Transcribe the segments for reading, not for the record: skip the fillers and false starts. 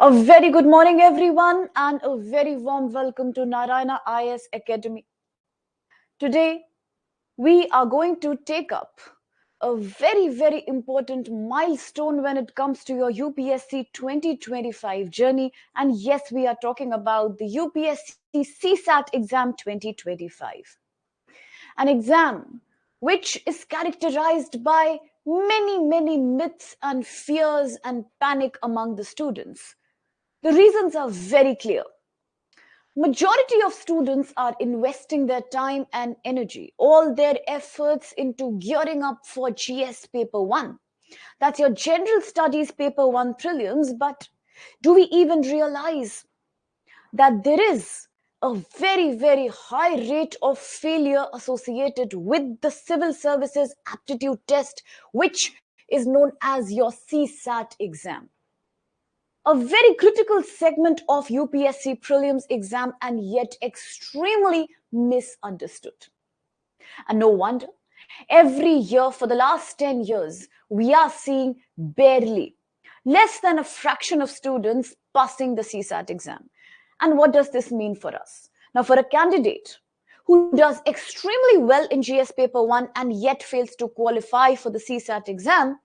A very good morning, everyone, and a very warm welcome to Narayana IS Academy. Today, we are going to take up a very important milestone when it comes to your UPSC 2025 journey. And yes, we are talking about the UPSC CSAT exam 2025. An exam which is characterized by many myths and fears and panic among the students. The reasons are very clear. Majority of students are investing their time and energy, all their efforts into gearing up for GS Paper 1. That's your General Studies Paper 1 Prelims, but do we even realize that there is a very high rate of failure associated with the Civil Services Aptitude Test, which is known as your CSAT exam? A very critical segment of UPSC prelims exam and yet extremely misunderstood. And no wonder, every year for the last 10 years, we are seeing barely less than a fraction of students passing the CSAT exam. And what does this mean for us? Now, for a candidate who does extremely well in GS Paper 1 and yet fails to qualify for the CSAT exam,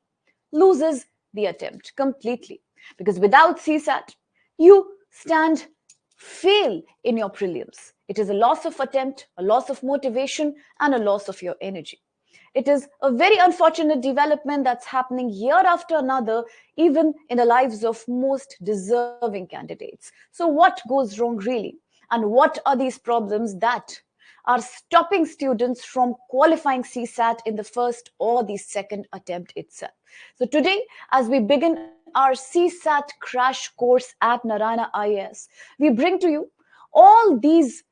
loses the attempt completely. Because without CSAT, you fail in your prelims. It is a loss of attempt, a loss of motivation, and a loss of your energy. It is a very unfortunate development that's happening year after another, even in the lives of most deserving candidates. So what goes wrong really? And what are these problems that are stopping students from qualifying CSAT in the first or the second attempt itself? So today, as we begin our CSAT Crash Course at Narayana IS, we bring to you all these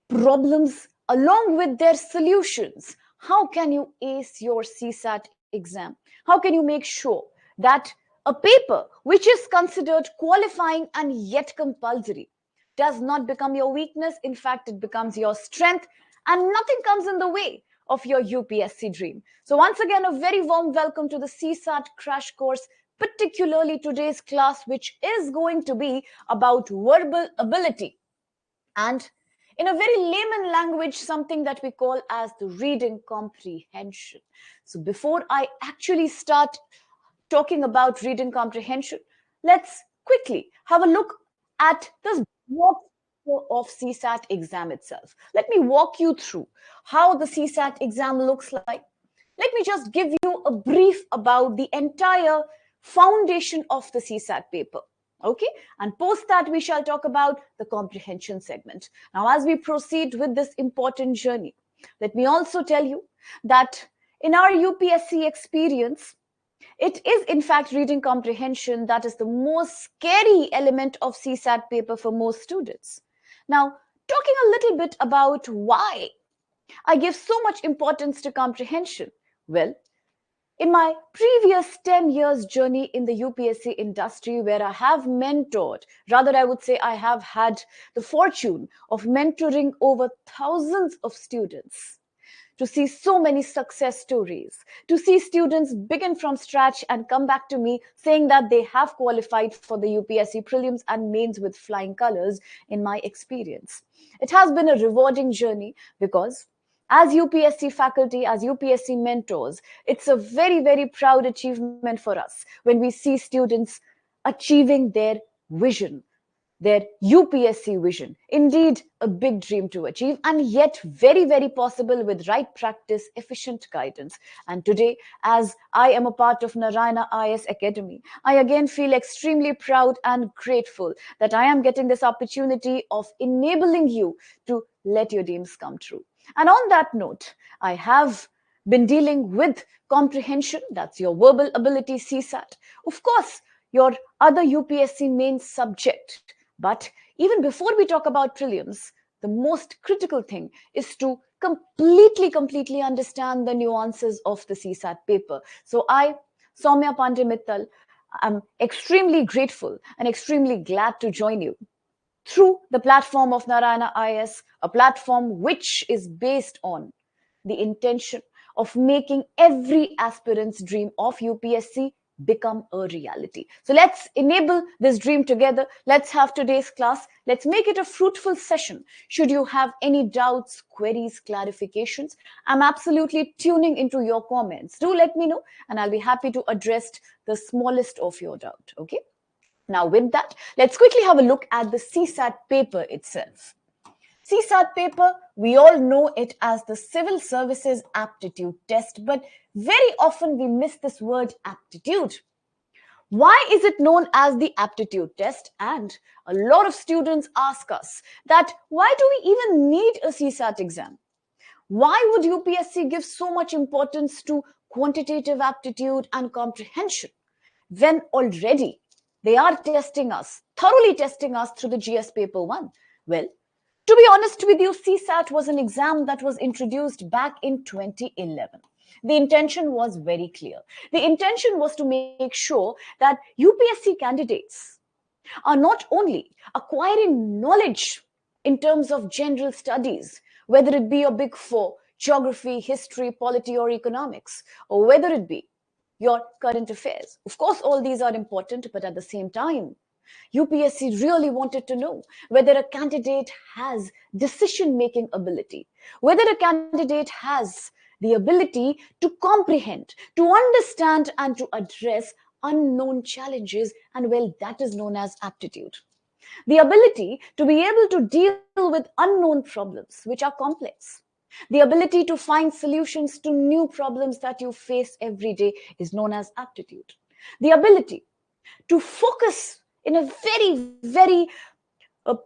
problems along with their solutions. How can you ace your CSAT exam? How can you make sure that a paper which is considered qualifying and yet compulsory does not become your weakness? In fact, it becomes your strength, and nothing comes in the way of your UPSC dream. So once again, a very warm welcome to the CSAT Crash Course, particularly today's class, which is going to be about verbal ability. And in a very layman language, something that we call as the reading comprehension. So before I actually start talking about reading comprehension, let's quickly have a look at the walk of CSAT exam itself. Let me walk you through how the CSAT exam looks like. Let me just give you a brief about the entire foundation of the CSAT paper. Okay, and post that we shall talk about the comprehension segment. Now, as we proceed with this important journey, let me also tell you that in our UPSC experience, it is in fact reading comprehension that is the most scary element of CSAT paper for most students. Now, talking a little bit about why I give so much importance to comprehension. Well, in my previous 10 years journey in the UPSC industry, where I have mentored, rather I would say I have had the fortune of mentoring over thousands of students, to see so many success stories, to see students begin from scratch and come back to me saying that they have qualified for the UPSC prelims and mains with flying colors. In my experience, it has been a rewarding journey because as UPSC faculty, as UPSC mentors, it's a very proud achievement for us when we see students achieving their vision, their UPSC vision. Indeed, a big dream to achieve, and yet very possible with right practice, efficient guidance. And today, as I am a part of Narayana IS Academy, I again feel extremely proud and grateful that I am getting this opportunity of enabling you to let your dreams come true. And on that note, I have been dealing with comprehension, that's your verbal ability CSAT. Of course, your other UPSC main subject. But even before we talk about prelims, the most critical thing is to completely understand the nuances of the CSAT paper. So I, Soumya Pandey Mittal, am extremely grateful and extremely glad to join you through the platform of Narayana IS, a platform which is based on the intention of making every aspirant's dream of UPSC become a reality. So let's enable this dream together. Let's have today's class. Let's make it a fruitful session. Should you have any doubts, queries, clarifications, I'm absolutely tuning into your comments. Do let me know, and I'll be happy to address the smallest of your doubt. Okay. Now with that, let's quickly have a look at the CSAT paper itself. CSAT paper, we all know it as the Civil Services Aptitude Test, but very often we miss this word aptitude. Why is it known as the aptitude test? And a lot of students ask us that why do we even need a CSAT exam? Why would UPSC give so much importance to quantitative aptitude and comprehension when already they are testing us, thoroughly testing us through the GS paper 1? Well, to be honest with you, CSAT was an exam that was introduced back in 2011. The intention was very clear. The intention was to make sure that UPSC candidates are not only acquiring knowledge in terms of general studies, whether it be your big four, geography, history, polity, or economics, or whether it be your current affairs. Of course, all these are important, but at the same time, UPSC really wanted to know whether a candidate has decision-making ability, whether a candidate has the ability to comprehend, to understand, and to address unknown challenges, and well, that is known as aptitude. The ability to be able to deal with unknown problems, which are complex. The ability to find solutions to new problems that you face every day is known as aptitude. The ability to focus in a very, very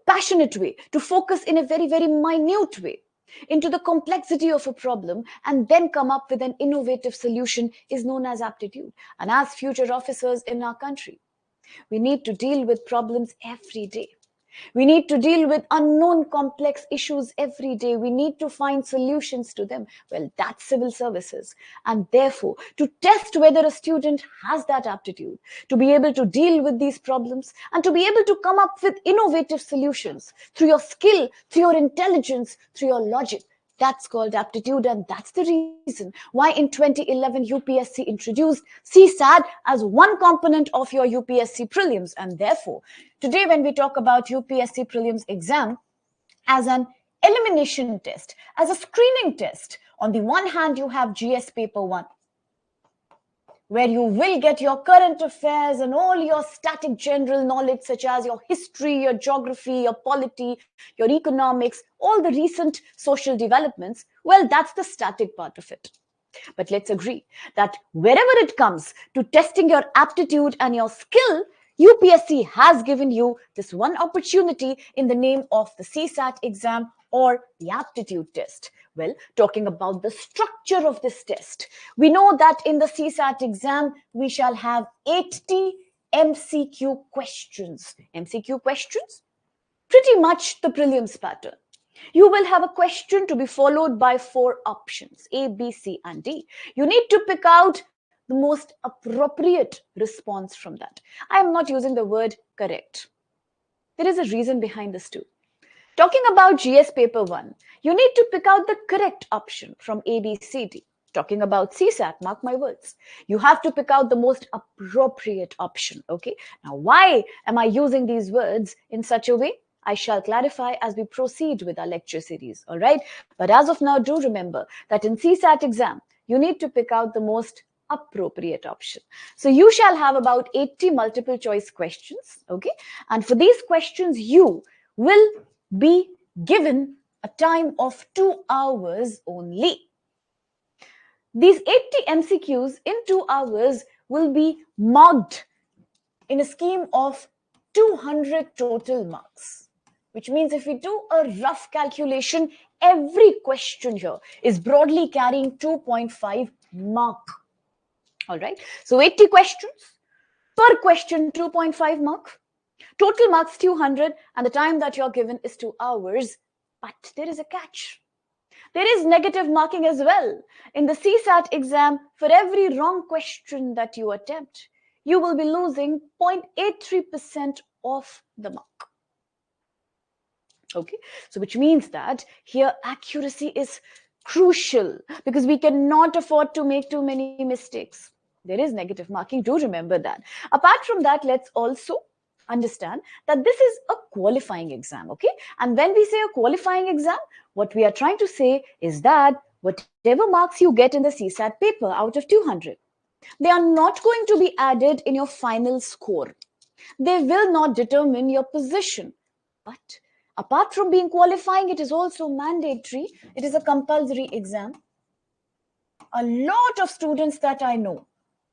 passionate way, to focus in a very, very minute way into the complexity of a problem and then come up with an innovative solution is known as aptitude. And as future officers in our country, we need to deal with problems every day. We need to deal with unknown complex issues every day. We need to find solutions to them. Well, that's civil services. And therefore, to test whether a student has that aptitude, to be able to deal with these problems and to be able to come up with innovative solutions through your skill, through your intelligence, through your logic, that's called aptitude, and that's the reason why in 2011 UPSC introduced CSAT as one component of your UPSC Prelims. And therefore, today when we talk about UPSC Prelims exam as an elimination test, as a screening test, on the one hand you have GS paper 1, where you will get your current affairs and all your static general knowledge such as your history, your geography, your polity, your economics, all the recent social developments. Well, that's the static part of it. But let's agree that wherever it comes to testing your aptitude and your skill, UPSC has given you this one opportunity in the name of the CSAT exam or the aptitude test. Well, talking about the structure of this test, we know that in the CSAT exam, we shall have 80 MCQ questions. MCQ questions? Pretty much the prelims pattern. You will have a question to be followed by 4 options, A, B, C, and D. You need to pick out the most appropriate response from that. I am not using the word correct. There is a reason behind this too. Talking about GS paper 1, you need to pick out the correct option from A, B, C, D. Talking about CSAT, mark my words, you have to pick out the most appropriate option, okay? Now, why am I using these words in such a way? I shall clarify as we proceed with our lecture series, all right? But as of now, do remember that in CSAT exam, you need to pick out the most appropriate option. So you shall have about 80 multiple choice questions, okay? And for these questions, you will be given a time of 2 hours only. These 80 MCQs in 2 hours will be marked in a scheme of 200 total marks, which means if we do a rough calculation, every question here is broadly carrying 2.5 mark. All right. So 80 questions, per question 2.5 mark. Total marks 200, and the time that you're given is 2 hours. But there is a catch. There is negative marking as well. In the CSAT exam, for every wrong question that you attempt, you will be losing 0.83% of the mark. Okay, so which means that here accuracy is crucial because we cannot afford to make too many mistakes. There is negative marking. Do remember that. Apart from that, let's also understand that this is a qualifying exam, okay? And when we say a qualifying exam, what we are trying to say is that whatever marks you get in the CSAT paper out of 200, they are not going to be added in your final score. They will not determine your position. But apart from being qualifying, it is also mandatory. It is a compulsory exam. A lot of students that I know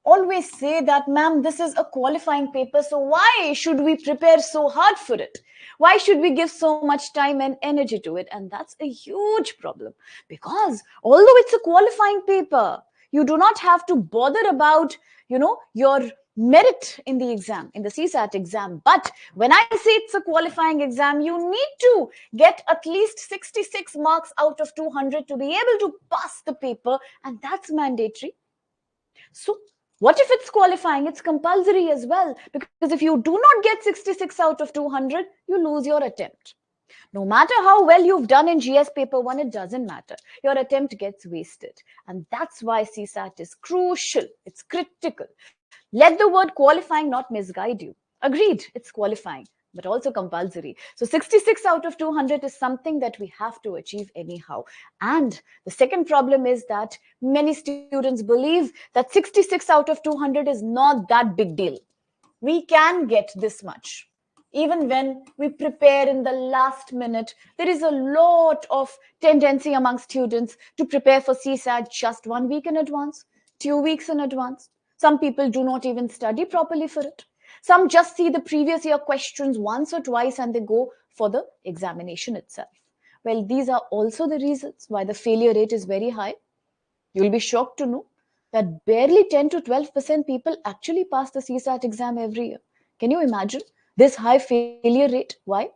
always say that, ma'am, this is a qualifying paper, so why should we prepare so hard for it? Why should we give so much time and energy to it? And that's a huge problem, because although it's a qualifying paper, you do not have to bother about, your merit in the exam, in the CSAT exam. But when I say it's a qualifying exam, you need to get at least 66 marks out of 200 to be able to pass the paper, and that's mandatory. So what if it's qualifying? It's compulsory as well, because if you do not get 66 out of 200, you lose your attempt. No matter how well you've done in GS paper 1, it doesn't matter. Your attempt gets wasted. And that's why CSAT is crucial. It's critical. Let the word qualifying not misguide you. Agreed, it's qualifying, but also compulsory. So 66 out of 200 is something that we have to achieve anyhow. And the second problem is that many students believe that 66 out of 200 is not that big deal. We can get this much. Even when we prepare in the last minute, there is a lot of tendency among students to prepare for CSAT just 1 week in advance, 2 weeks in advance. Some people do not even study properly for it. Some just see the previous year questions once or twice and they go for the examination itself. Well, these are also the reasons why the failure rate is very high. You'll be shocked to know that barely 10 to 12% people actually pass the CSAT exam every year. Can you imagine this high failure rate? Why?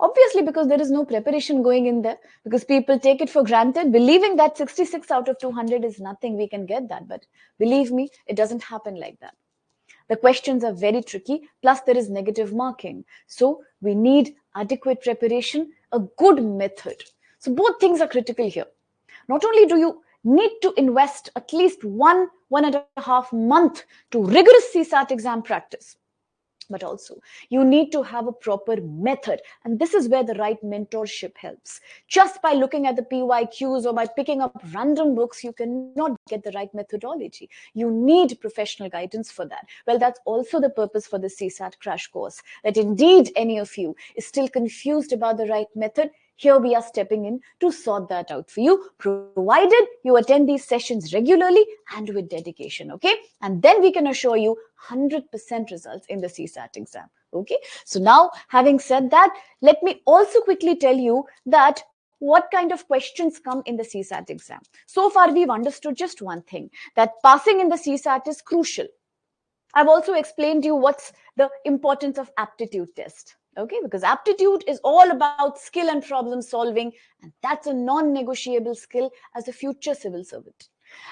Obviously, because there is no preparation going in there, because people take it for granted, believing that 66 out of 200 is nothing, we can get that. But believe me, it doesn't happen like that. The questions are very tricky, plus there is negative marking. So we need adequate preparation, a good method. So both things are critical here. Not only do you need to invest at least 1.5 months to rigorous CSAT exam practice, but also you need to have a proper method. And this is where the right mentorship helps. Just by looking at the PYQs or by picking up random books, you cannot get the right methodology. You need professional guidance for that. Well, that's also the purpose for the CSAT Crash Course, that indeed any of you is still confused about the right method. Here we are stepping in to sort that out for you, provided you attend these sessions regularly and with dedication, okay? And then we can assure you 100% results in the CSAT exam, okay? So now, having said that, let me also quickly tell you that what kind of questions come in the CSAT exam. So far, we've understood just one thing, that passing in the CSAT is crucial. I've also explained to you what's the importance of aptitude test. Okay, because aptitude is all about skill and problem solving, and that's a non-negotiable skill as a future civil servant.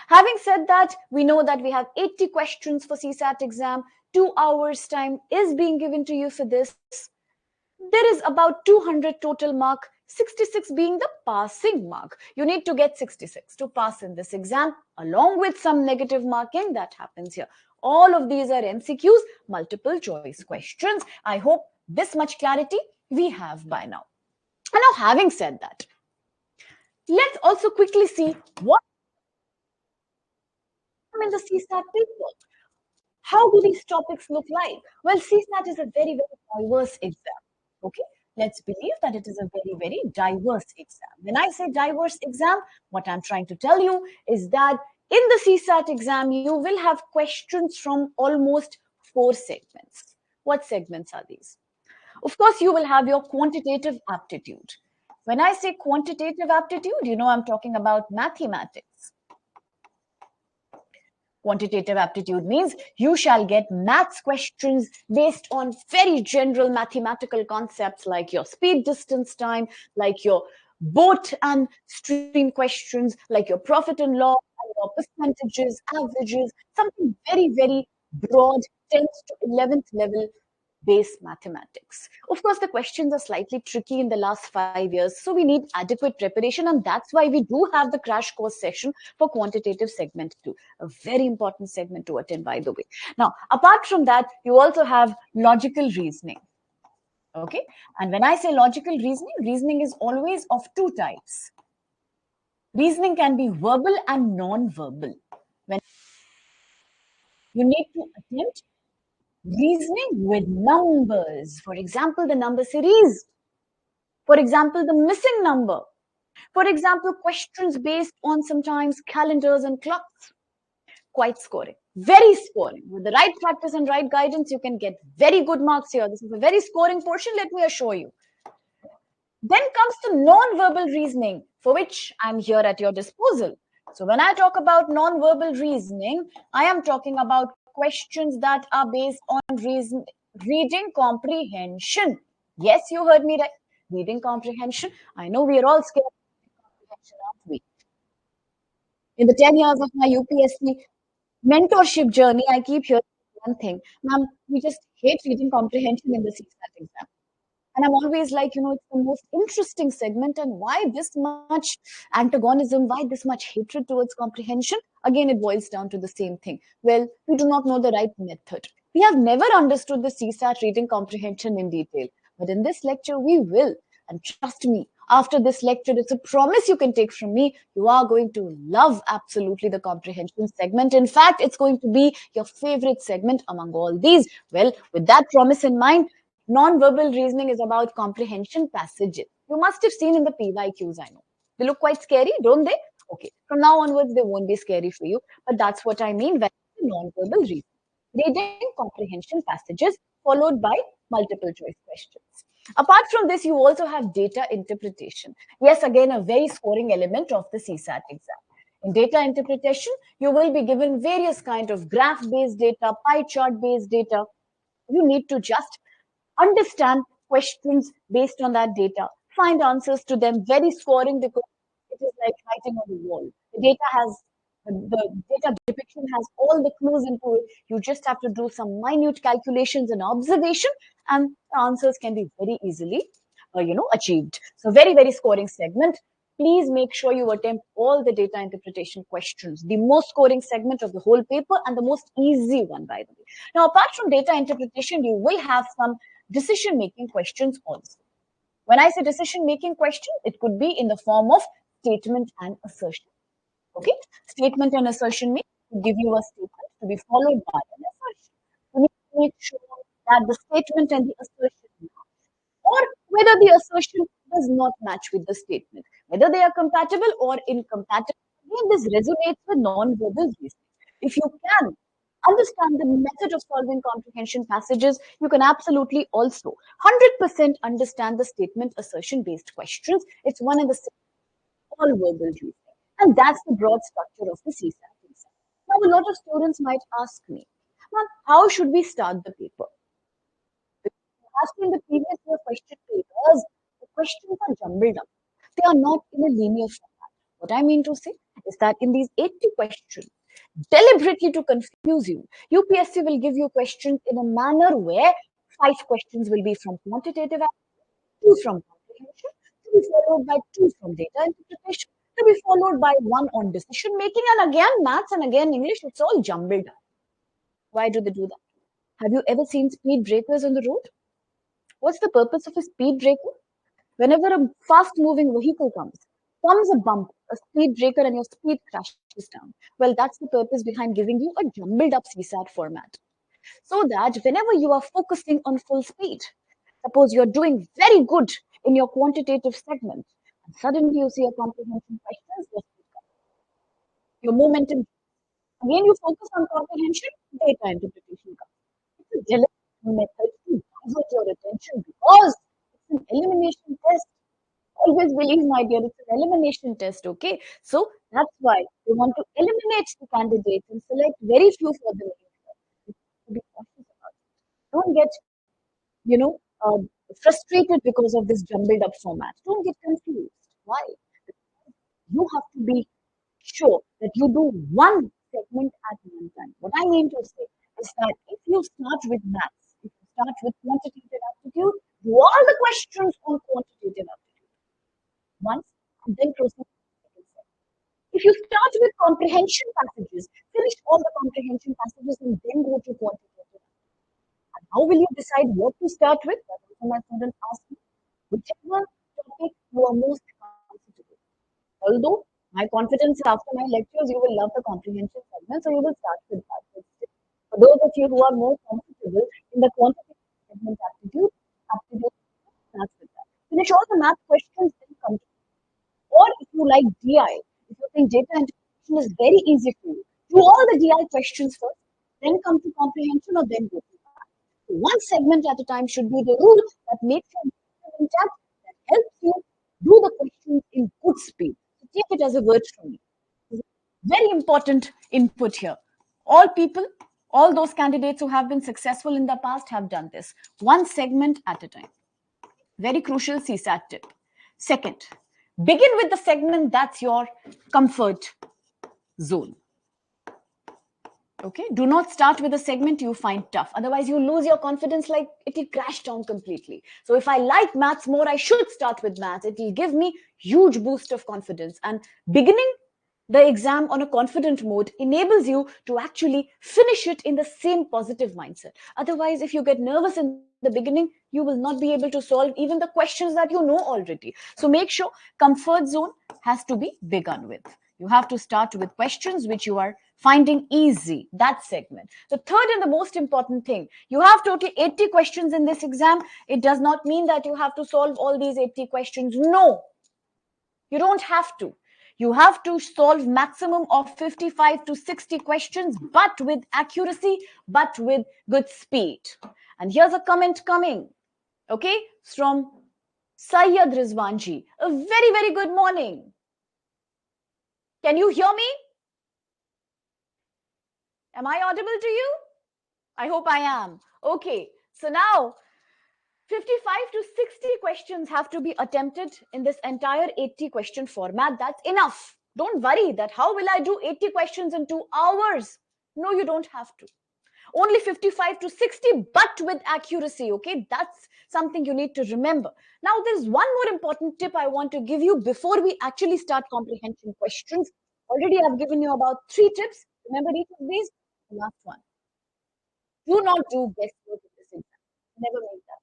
Having said that, we know that we have 80 questions for CSAT exam. 2 hours time is being given to you for this. There is about 200 total mark, 66 being the passing mark. You need to get 66 to pass in this exam, along with some negative marking that happens here. All of these are MCQs, multiple choice questions. I hope this much clarity we have by now. And now, having said that, let's also quickly see what in the CSAT paper. How do these topics look like? Well, CSAT is a very, very diverse exam. Okay, let's believe that it is a very, very diverse exam. When I say diverse exam, what I'm trying to tell you is that in the CSAT exam, you will have questions from almost 4 segments. What segments are these? Of course, you will have your quantitative aptitude. When I say quantitative aptitude, I'm talking about mathematics. Quantitative aptitude means you shall get maths questions based on very general mathematical concepts like your speed, distance, time, like your boat and stream questions, like your profit and loss, and your percentages, averages, something very, very broad, 10th to 11th level base mathematics. Of course, the questions are slightly tricky in the last 5 years, so we need adequate preparation, and that's why we do have the crash course session for quantitative segment 2, a very important segment to attend, by the way. Now, apart from that, you also have logical reasoning. Okay, and when I say logical reasoning, reasoning is always of two types. Reasoning can be verbal and non-verbal. When you need to attempt reasoning with numbers, for example, the number series, for example, the missing number, for example, questions based on sometimes calendars and clocks. Quite scoring, very scoring. With the right practice and right guidance, you can get very good marks here. This is a very scoring portion, let me assure you. Then comes the non-verbal reasoning, for which I'm here at your disposal. So when I talk about non-verbal reasoning, I am talking about questions that are based on reading comprehension. Yes, you heard me right. Reading comprehension. I know we are all scared of comprehension, aren't we? In the 10 years of my UPSC mentorship journey, I keep hearing one thing. Ma'am, we just hate reading comprehension in the CSAT exam. And I'm always like, it's the most interesting segment. And why this much antagonism? Why this much hatred towards comprehension? Again, it boils down to the same thing. Well, we do not know the right method. We have never understood the CSAT reading comprehension in detail. But in this lecture, we will. And trust me, after this lecture, it's a promise you can take from me. You are going to love absolutely the comprehension segment. In fact, it's going to be your favorite segment among all these. Well, with that promise in mind, non-verbal reasoning is about comprehension passages. You must have seen in the PYQs, I know. They look quite scary, don't they? Okay. From now onwards, they won't be scary for you. But that's what I mean by non-verbal reasoning. Reading comprehension passages followed by multiple choice questions. Apart from this, you also have data interpretation. Yes, again, a very scoring element of the CSAT exam. In data interpretation, you will be given various kind of graph-based data, pie chart-based data. You need to just understand questions based on that data, find answers to them, very scoring because it is like writing on the wall. The data depiction has all the clues into it. You just have to do some minute calculations and observation, and the answers can be very easily, achieved. So very, very scoring segment. Please make sure you attempt all the data interpretation questions, the most scoring segment of the whole paper and the most easy one, by the way. Now, apart from data interpretation, you will have some decision-making questions also. When I say decision-making question, it could be in the form of statement and assertion. Okay? Statement and assertion means to give you a statement to be followed by an assertion. You need to make sure that the statement and the assertion match, or whether the assertion does not match with the statement, whether they are compatible or incompatible. Again, this resonates with non-verbal reasoning. If you can understand the method of solving comprehension passages, you can absolutely also 100% understand the statement assertion based questions. It's one and the same, all verbal reasoning. And that's the broad structure of the CSAT exam. Now, a lot of students might ask me, Ma'am, how should we start the paper? As in the previous year question papers, the questions are jumbled up. They are not in a linear format. What I mean to say is that in these 80 questions, deliberately to confuse you, UPSC will give you questions in a manner where 5 questions will be from quantitative aptitude, 2 from comprehension, to be followed by 2 from data interpretation, to be followed by 1 on decision making, and again maths and again English. It's all jumbled up. Why do they do that? Have you ever seen speed breakers on the road? What's the purpose of a speed breaker? Whenever a fast moving vehicle comes a bump, a speed breaker, and your speed crashes down. Well, that's the purpose behind giving you a jumbled up CSAT format. So that whenever you are focusing on full speed, suppose you're doing very good in your quantitative segment, and suddenly you see a comprehension question, your momentum. Again, you focus on comprehension, data interpretation comes. It's a deliberate method to divert your attention because it's an elimination test. Always believe, my dear, it's an elimination test, okay? So that's why we want to eliminate the candidates and select very few for the main test. To be cautious about it. Don't get, you know, uh, frustrated because of this jumbled up format. Don't get confused. Why? You have to be sure that you do one segment at one time. What I mean to say is that if you start with maths, if you start with quantitative aptitude, do all the questions on quantitative aptitude once, and then proceed to the second set. If you start with comprehension passages, finish all the comprehension passages and then go to quantitative. And how will you decide what to start with? That's also my students ask me. Whichever topic you are most comfortable. Although my confidence after my lectures, you will love the comprehension segment, so you will start with that. For those of you who are more comfortable in the quantitative segment aptitude, start with that. Finish all the math questions, then come to. Or if you like DI, if you think data interpretation is very easy for you, do all the DI questions first, then come to comprehension, or then go to math. So one segment at a time should be the rule that makes your mind intact, that helps you do the questions in good speed. So take it as a word from me. Very important input here. All people, all those candidates who have been successful in the past have done this. One segment at a time. Very crucial CSAT tip. Second, begin with the segment that's your comfort zone. Okay, do not start with a segment you find tough. Otherwise, you lose your confidence, like it will crash down completely. So if I like maths more, I should start with maths. It will give me huge boost of confidence. And beginning the exam on a confident mode enables you to actually finish it in the same positive mindset. Otherwise, if you get nervous in the beginning, you will not be able to solve even the questions that you know already. So make sure comfort zone has to be begun with. You have to start with questions which you are finding easy, that segment. The third and the most important thing, you have totally 80 questions in this exam. It does not mean that you have to solve all these 80 questions. No, you don't have to. You have to solve maximum of 55 to 60 questions, but with accuracy, but with good speed. And here's a comment coming, okay, from Sayyad Rizwanji. A very, very good morning. Can you hear me? Am I audible to you? I hope I am. Okay, so now 55 to 60 questions have to be attempted in this entire 80 question format. That's enough. Don't worry that how will I do 80 questions in 2 hours? No, you don't have to. Only 55 to 60, but with accuracy, okay? That's something you need to remember. Now, there's one more important tip I want to give you before we actually start comprehension questions. Already I've given you about 3 tips. Remember each of these? The last one. Do not do guesswork in this exam. Never make that.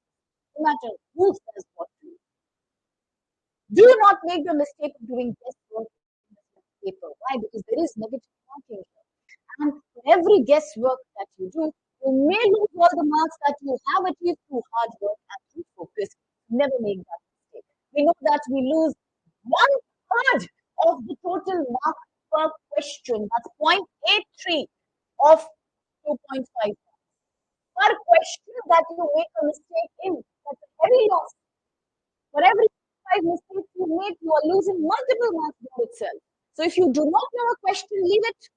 No matter who says what to you. Do not make the mistake of doing guesswork in this paper. Why? Because there is negative marking here. And for every guesswork that you do, you may lose all the marks that you have achieved through hard work and through focus. Never make that mistake. We know that we lose 1/3 of the total mark per question. That's 0.83 of 2.5 per question that you make a mistake in. That's a heavy loss. For every 5 mistakes you make, you are losing multiple marks by itself. So if you do not know a question, leave it.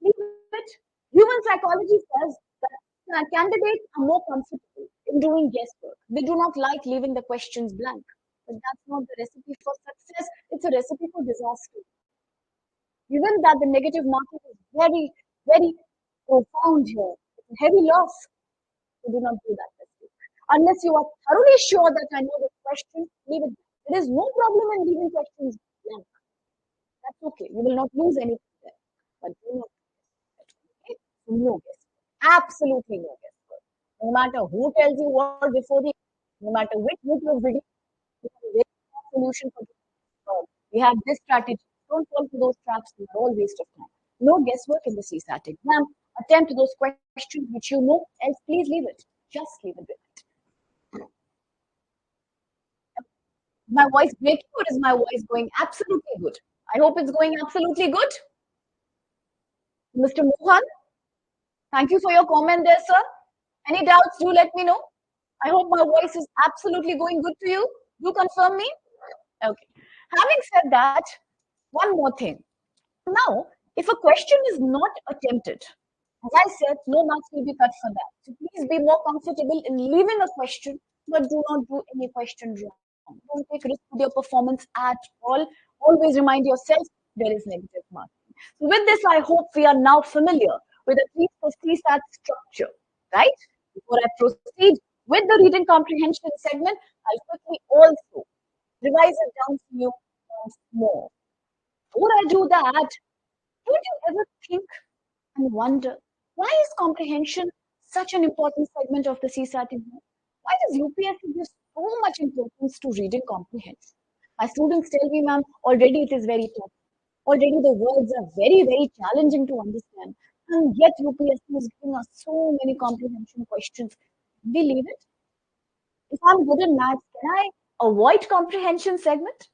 Leave it. Human psychology says that candidates are more comfortable in doing guesswork. They do not like leaving the questions blank. But that's not the recipe for success. It's a recipe for disaster. Given that the negative marking is very, very profound here, it's a heavy loss. So do not do that mistake. Unless you are thoroughly sure that I know the question, leave it. There is no problem in leaving questions blank. That's okay. You will not lose anything there. But do not okay? No guesswork. Absolutely no guesswork. No matter who tells you what before the, no matter which YouTube video, you have a very solution for this problem. We have this strategy. Don't fall for those traps. They are all waste of time. No guesswork in the CSAT exam. Attempt those questions which you know, else please leave it. Just leave it with it. My voice breaking, or is my voice going absolutely good? I hope it's going absolutely good. Mr. Mohan, thank you for your comment there, sir. Any doubts, do let me know. I hope my voice is absolutely going good to you. Do confirm me. Okay. Having said that, one more thing. Now, if a question is not attempted, as I said, no marks will be cut for that. So please be more comfortable in leaving a question, but do not do any question wrong. Don't take risk with your performance at all. Always remind yourself there is negative marking. So with this, I hope we are now familiar with at least the CSAT structure, right? Before I proceed with the reading comprehension segment, I'll quickly also revise it down for you once more. Before I do that, don't you ever think and wonder why is comprehension such an important segment of the CSAT exam? Why does UPSC give so much importance to reading comprehension? My students tell me, ma'am, already it is very tough. Already the words are very, very challenging to understand. And yet UPSC is giving us so many comprehension questions. Believe it? If I'm good in maths, can I avoid comprehension segment?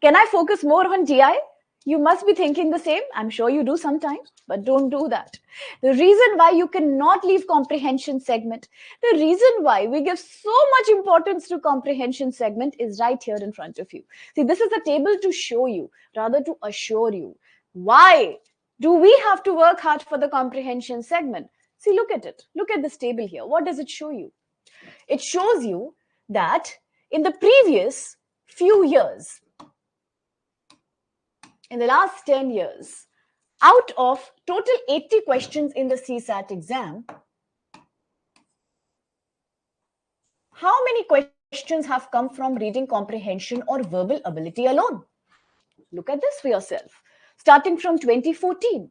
Can I focus more on GI? You must be thinking the same. I'm sure you do sometimes, but don't do that. The reason why you cannot leave comprehension segment, the reason why we give so much importance to comprehension segment is right here in front of you. See, this is a table to show you, rather to assure you. Why do we have to work hard for the comprehension segment? See, look at it. Look at this table here. What does it show you? It shows you that in the previous few years, in the last 10 years, out of total 80 questions in the CSAT exam, how many questions have come from reading comprehension or verbal ability alone? Look at this for yourself. Starting from 2014,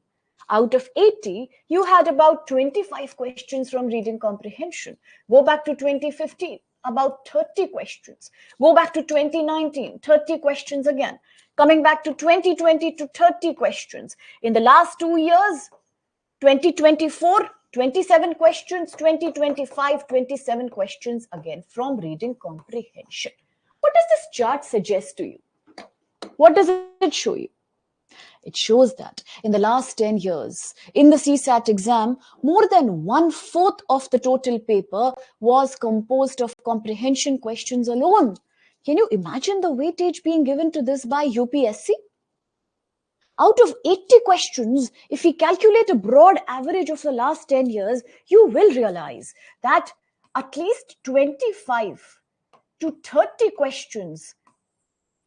out of 80, you had about 25 questions from reading comprehension. Go back to 2015, about 30 questions. Go back to 2019, 30 questions again. Coming back to 2020 to 30 questions. In the last 2 years, 2024, 27 questions, 2025, 27 questions again from reading comprehension. What does this chart suggest to you? What does it show you? It shows that in the last 10 years, in the CSAT exam, more than 1/4 of the total paper was composed of comprehension questions alone. Can you imagine the weightage being given to this by UPSC? Out of 80 questions, if we calculate a broad average of the last 10 years, you will realize that at least 25 to 30 questions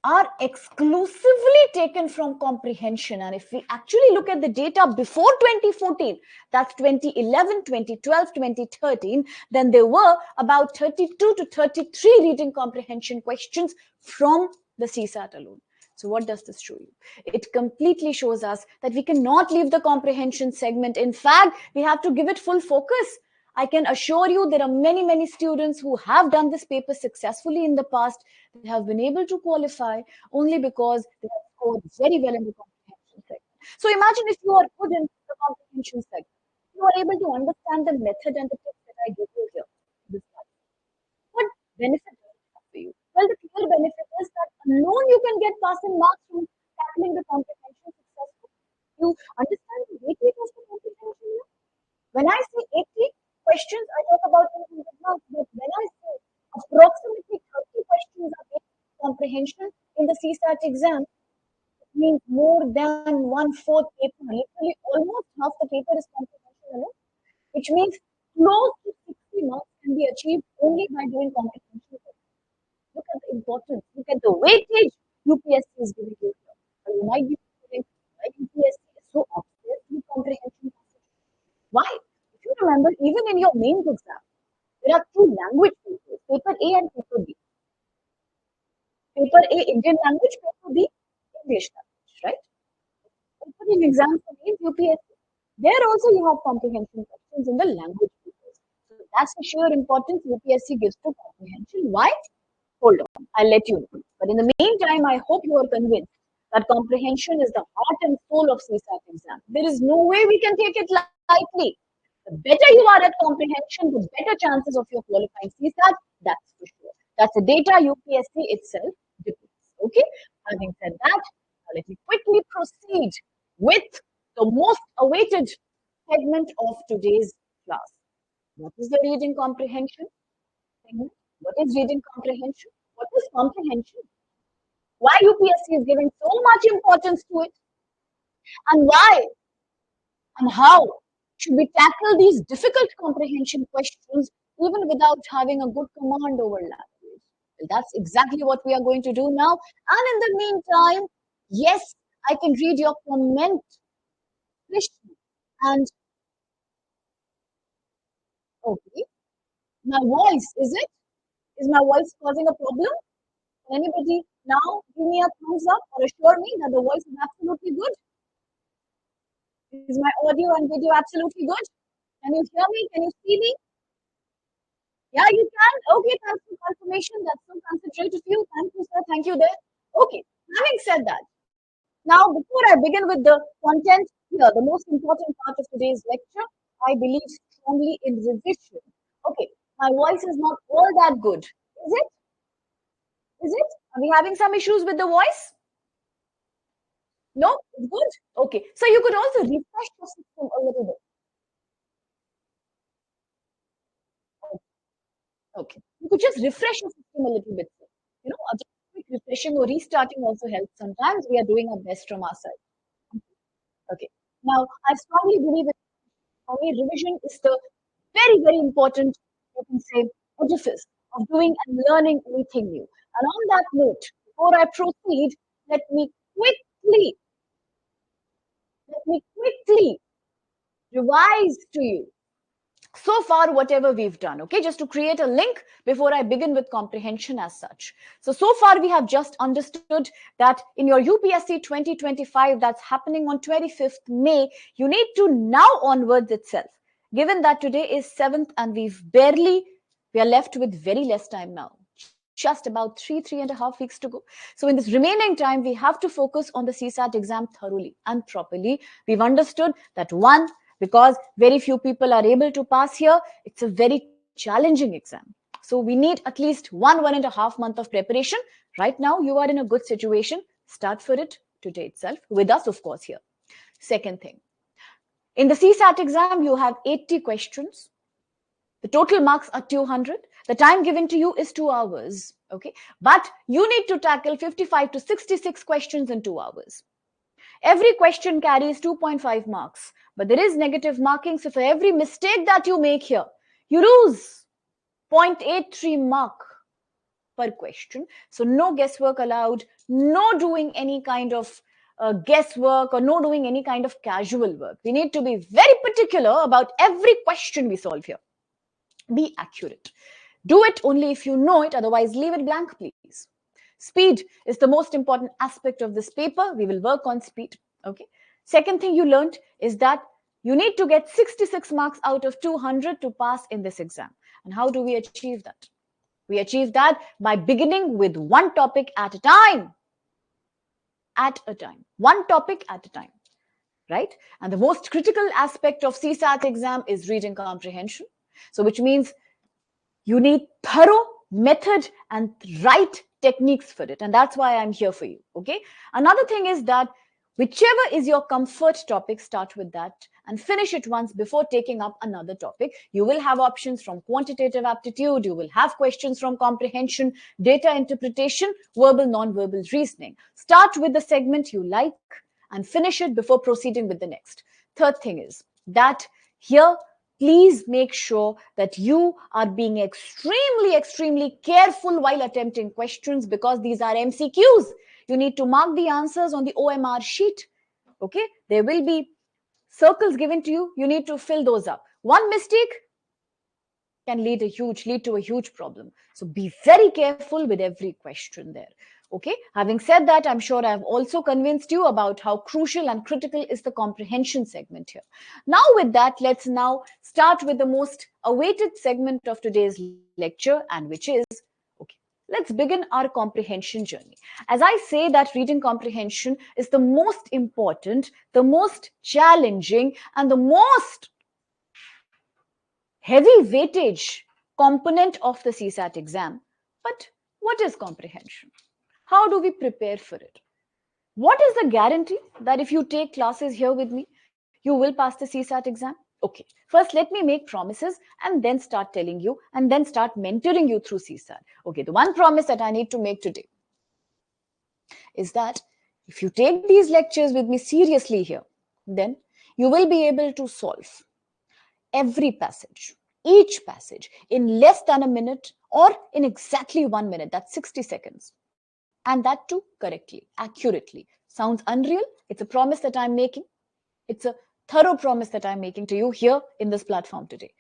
are exclusively taken from comprehension. And if we actually look at the data before 2014, that's 2011, 2012, 2013, then there were about 32 to 33 reading comprehension questions from the CSAT alone. So what does this show you? It completely shows us that we cannot leave the comprehension segment. In fact, we have to give it full focus. I can assure you there are many, many students who have done this paper successfully in the past. They have been able to qualify only because they have scored very well in the comprehension segment. So imagine if you are good in the comprehension segment, you are able to understand the method and the tips that I give you here. What benefit does it have for you? Well, the clear benefit is that alone you can get passing marks from tackling the comprehension successfully. You understand the weightage of the comprehension. When I say 80 questions, I talk about 100 marks. But when I say approximately 30 questions are based on comprehension in the CSAT exam, it means more than 1/4 paper, literally almost half the paper is comprehension alone, which means close to 60 marks can be achieved only by doing comprehension. Look at the importance, look at the weightage UPSC is giving you here. You might be wondering why UPSC is so obsessed with comprehension. Why? If you remember, even in your mains exam, there are two language papers, paper A and paper B. Paper A, Indian language, paper B, English language, right? Opening exam for mains UPSC, there also you have comprehension questions in the language papers. So that's the sheer importance UPSC gives to comprehension. Why? Hold on, I'll let you know. But in the meantime, I hope you are convinced that comprehension is the heart and soul of CSAT exam. There is no way we can take it lightly. The better you are at comprehension, the better chances of your qualifying CSAT, that's for sure. That's the data UPSC itself depicts. Okay? Having said that, now let me quickly proceed with the most awaited segment of today's class. What is the reading comprehension segment? What is reading comprehension? What is comprehension? Why UPSC is giving so much importance to it? And why and how should we tackle these difficult comprehension questions even without having a good command over language? Well, that's exactly what we are going to do now. And in the meantime, yes, I can read your comment, Krishna. And Okay. My voice, is it? Is my voice causing a problem? Can anybody now give me a thumbs up or assure me that the voice is absolutely good? Is my audio and video absolutely good? Can you hear me? Can you see me? Yeah, you can. Okay, thanks for confirmation. That's so considerate of you. Thank you, sir. Thank you there. Okay, having said that, now before I begin with the content here, the most important part of today's lecture, I believe strongly in revision. Okay, my voice is not all that good. Is it? Is it? Are we having some issues with the voice? No, it's good. Okay, so you could also refresh the system a little bit. Okay, you could just refresh your system a little bit. You know, just quick refreshing or restarting also helps. Sometimes we are doing our best from our side. Okay. Now, I strongly believe that for me, revision is the very, very important, you can say, edifice of doing and learning anything new. And on that note, before I proceed, let me quickly, let me quickly revise to you so far whatever we've done, okay, just to create a link before I begin with comprehension as such. So far we have just understood that in your UPSC 2025 that's happening on 25th May, you need to now onwards itself, given that today is 7th and we are left with very less time now, just about 3.5 weeks to go. So in this remaining time, we have to focus on the CSAT exam thoroughly and properly. We've understood that one, because very few people are able to pass here, it's a very challenging exam. So we need at least 1.5 months of preparation. Right now, you are in a good situation. Start for it today itself, with us, of course, here. Second thing, in the CSAT exam, you have 80 questions. The total marks are 200. The time given to you is 2 hours. Okay. But you need to tackle 55 to 66 questions in 2 hours. Every question carries 2.5 marks, but there is negative marking. So for every mistake that you make here, you lose 0.83 mark per question. So no guesswork allowed, no doing any kind of guesswork or no doing any kind of casual work. We need to be very particular about every question we solve here. Be accurate. Do it only if you know it, otherwise leave it blank, please. Speed is the most important aspect of this paper. We will work on speed. Okay. Second thing you learned is that you need to get 66 marks out of 200 to pass in this exam. And how do we achieve that? We achieve that by beginning with one topic at a time. At a time. One topic at a time. Right? And the most critical aspect of CSAT exam is reading comprehension. So which means you need thorough method and right techniques for it. And that's why I'm here for you. Okay. Another thing is that whichever is your comfort topic, start with that and finish it once before taking up another topic. You will have options from quantitative aptitude. You will have questions from comprehension, data interpretation, verbal, non-verbal reasoning. Start with the segment you like and finish it before proceeding with the next. Third thing is that here, please make sure that you are being extremely, extremely careful while attempting questions, because these are MCQs. You need to mark the answers on the OMR sheet. Okay, there will be circles given to you. You need to fill those up. One mistake can lead to a huge problem. So be very careful with every question there. Okay, having said that, I'm sure I've also convinced you about how crucial and critical is the comprehension segment here. Now with that, let's now start with the most awaited segment of today's lecture, and which is, okay, let's begin our comprehension journey. As I say that reading comprehension is the most important, the most challenging, and the most heavy weightage component of the CSAT exam. But what is comprehension? How do we prepare for it? What is the guarantee that if you take classes here with me, you will pass the CSAT exam? Okay, first let me make promises and then start telling you and then start mentoring you through CSAT. Okay, the one promise that I need to make today is that if you take these lectures with me seriously here, then you will be able to solve every passage, each passage in less than a minute or in exactly 1 minute. That's 60 seconds. And that too correctly, accurately. Sounds unreal? It's a promise that I'm making. It's a thorough promise that I'm making to you here in this platform today.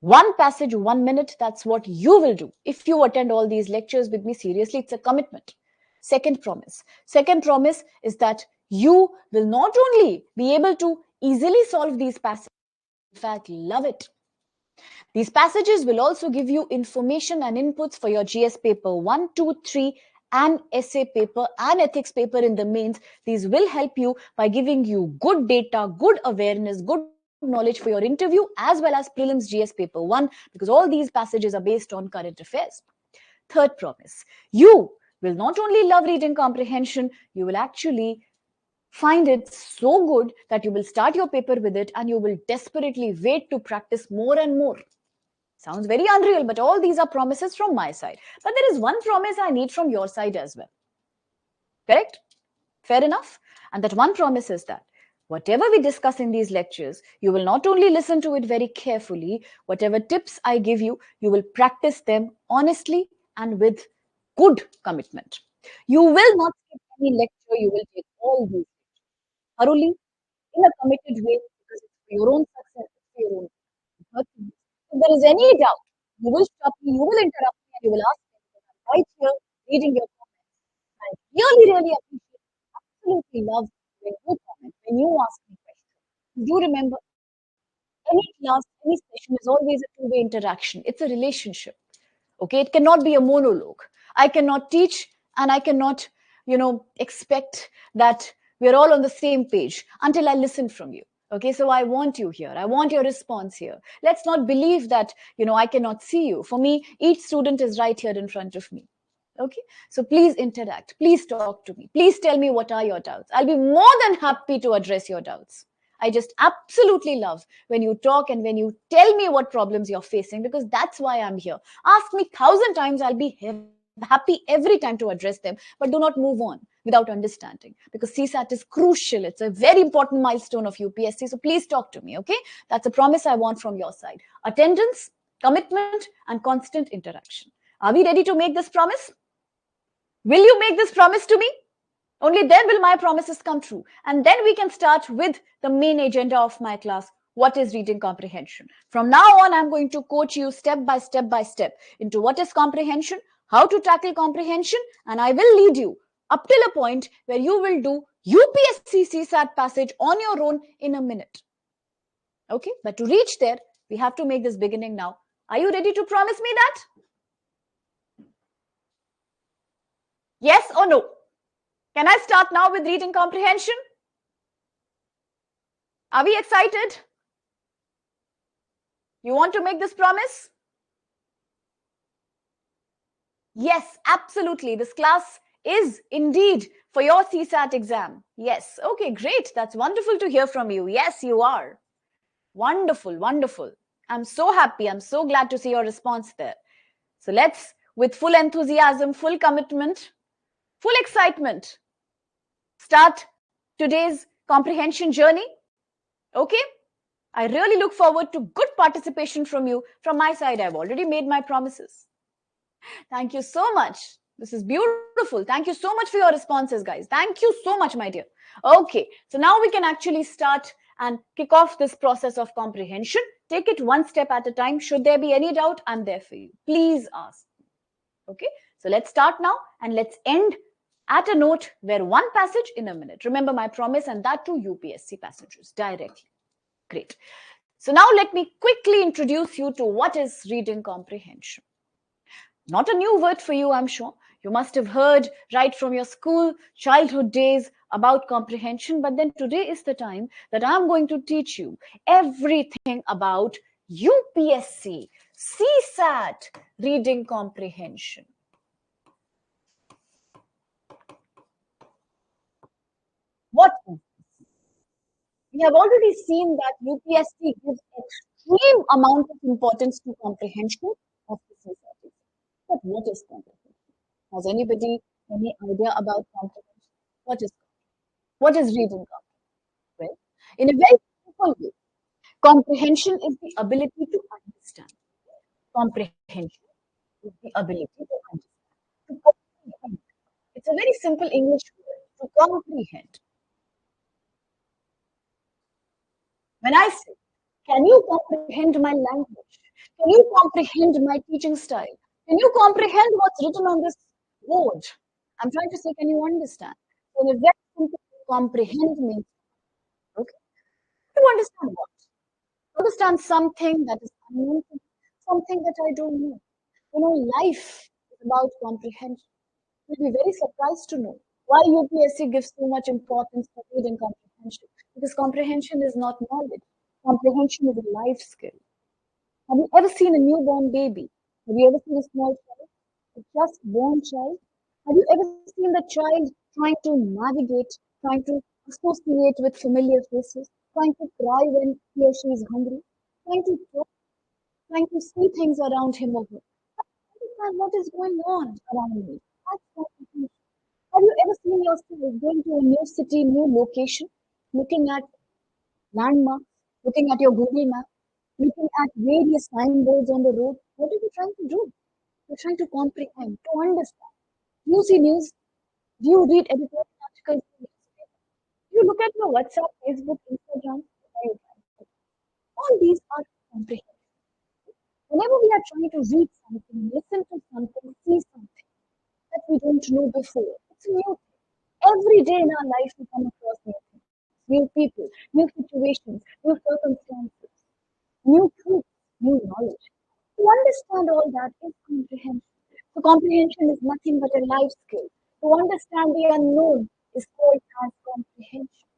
One passage, 1 minute, that's what you will do. If you attend all these lectures with me seriously, it's a commitment. Second promise. Second promise is that you will not only be able to easily solve these passages, in fact, love it. These passages will also give you information and inputs for your GS paper 1, 2, 3, and essay paper and ethics paper in the mains. These will help you by giving you good data, good awareness, good knowledge for your interview, as well as prelims GS paper 1, because all these passages are based on current affairs. Third promise, you will not only love reading comprehension, you will actually find it so good that you will start your paper with it and you will desperately wait to practice more and more. Sounds very unreal, but all these are promises from my side. But there is one promise I need from your side as well. Correct? Fair enough? And that one promise is that whatever we discuss in these lectures, you will not only listen to it very carefully, whatever tips I give you, you will practice them honestly and with good commitment. You will not skip any lecture, you will take all these thoroughly in a committed way because it's for your own success, it's for your own happiness. If there is any doubt, you will stop me, you will interrupt me, and you will ask me because I'm right here reading your comments. I really, really appreciate, absolutely love when you comment, when you ask me questions. Do remember, any class, any session is always a two-way interaction. It's a relationship. Okay, it cannot be a monologue. I cannot teach and I cannot, expect that we're all on the same page until I listen from you. Okay, so I want you here. I want your response here. Let's not believe that, I cannot see you. For me, each student is right here in front of me. Okay, so please interact. Please talk to me. Please tell me what are your doubts. I'll be more than happy to address your doubts. I just absolutely love when you talk and when you tell me what problems you're facing, because that's why I'm here. Ask me 1,000 times, I'll be happy every time to address them, but do not move on without understanding, because CSAT is crucial. It's a very important milestone of UPSC. So please talk to me, okay? That's a promise I want from your side. Attendance, commitment, and constant interaction. Are we ready to make this promise? Will you make this promise to me? Only then will my promises come true. And then we can start with the main agenda of my class. What is reading comprehension? From now on, I'm going to coach you step by step into what is comprehension, how to tackle comprehension, and I will lead you up till a point where you will do UPSC CSAT passage on your own in a minute. Okay, but to reach there, we have to make this beginning now. Are you ready to promise me that? Yes or no? Can I start now with reading comprehension? Are we excited? You want to make this promise? Yes, absolutely. This class is indeed for your CSAT exam. Yes. Okay, great. That's wonderful to hear from you. Yes, you are. Wonderful, wonderful. I'm so happy. I'm so glad to see your response there. So let's, with full enthusiasm, full commitment, full excitement, start today's comprehension journey. Okay? I really look forward to good participation from you. From my side, I've already made my promises. Thank you so much. This is beautiful. Thank you so much for your responses, guys. Thank you so much, my dear. Okay, so now we can actually start and kick off this process of comprehension. Take it one step at a time. Should there be any doubt, I'm there for you. Please ask. Okay, so let's start now and let's end at a note where one passage in a minute. Remember my promise, and that too UPSC passages directly. Great. So now let me quickly introduce you to what is reading comprehension. Not a new word for you, I'm sure. You must have heard right from your school, childhood days about comprehension, but then today is the time that I'm going to teach you everything about UPSC, CSAT, reading comprehension. What is this? We have already seen that UPSC gives extreme amount of importance to comprehension of the CSAT. But what is comprehension? Has anybody any idea about comprehension? What is reading comprehension? Well, in a very simple way, comprehension is the ability to understand. Comprehension is the ability to understand. To comprehend. It's a very simple English word. To comprehend. When I say, can you comprehend my language? Can you comprehend my teaching style? Can you comprehend what's written on this board? I'm trying to say, can you understand? So in a very simple way, comprehend means, okay, to understand what? Understand something that is unknown to me, something that I don't know. You know, life is about comprehension. You'll be very surprised to know why UPSC gives so much importance to reading comprehension. Because comprehension is not knowledge. Comprehension is a life skill. Have you ever seen a newborn baby? Have you ever seen a small child? A just born child? Have you ever seen the child trying to navigate, trying to associate with familiar faces, trying to cry when he or she is hungry, trying to talk, trying to see things around him or her? Understand what is going on around me. That's comprehension. Have you ever seen yourself going to a new city, new location, looking at landmarks, looking at your Google map, looking at various signboards on the road? What are you trying to do? You're trying to comprehend, to understand. Do you see news? Do you read editorial articles? Do you look at your WhatsApp, Facebook, Instagram? What are you trying to do? All these are comprehension. Whenever we are trying to read something, listen to something, see something that we don't know before, it's a new thing. Every day in our life, we come across new things, new people, new situations, new circumstances, new truths, new knowledge. To understand all that is comprehension. So comprehension is nothing but a life skill. To understand the unknown is called as comprehension.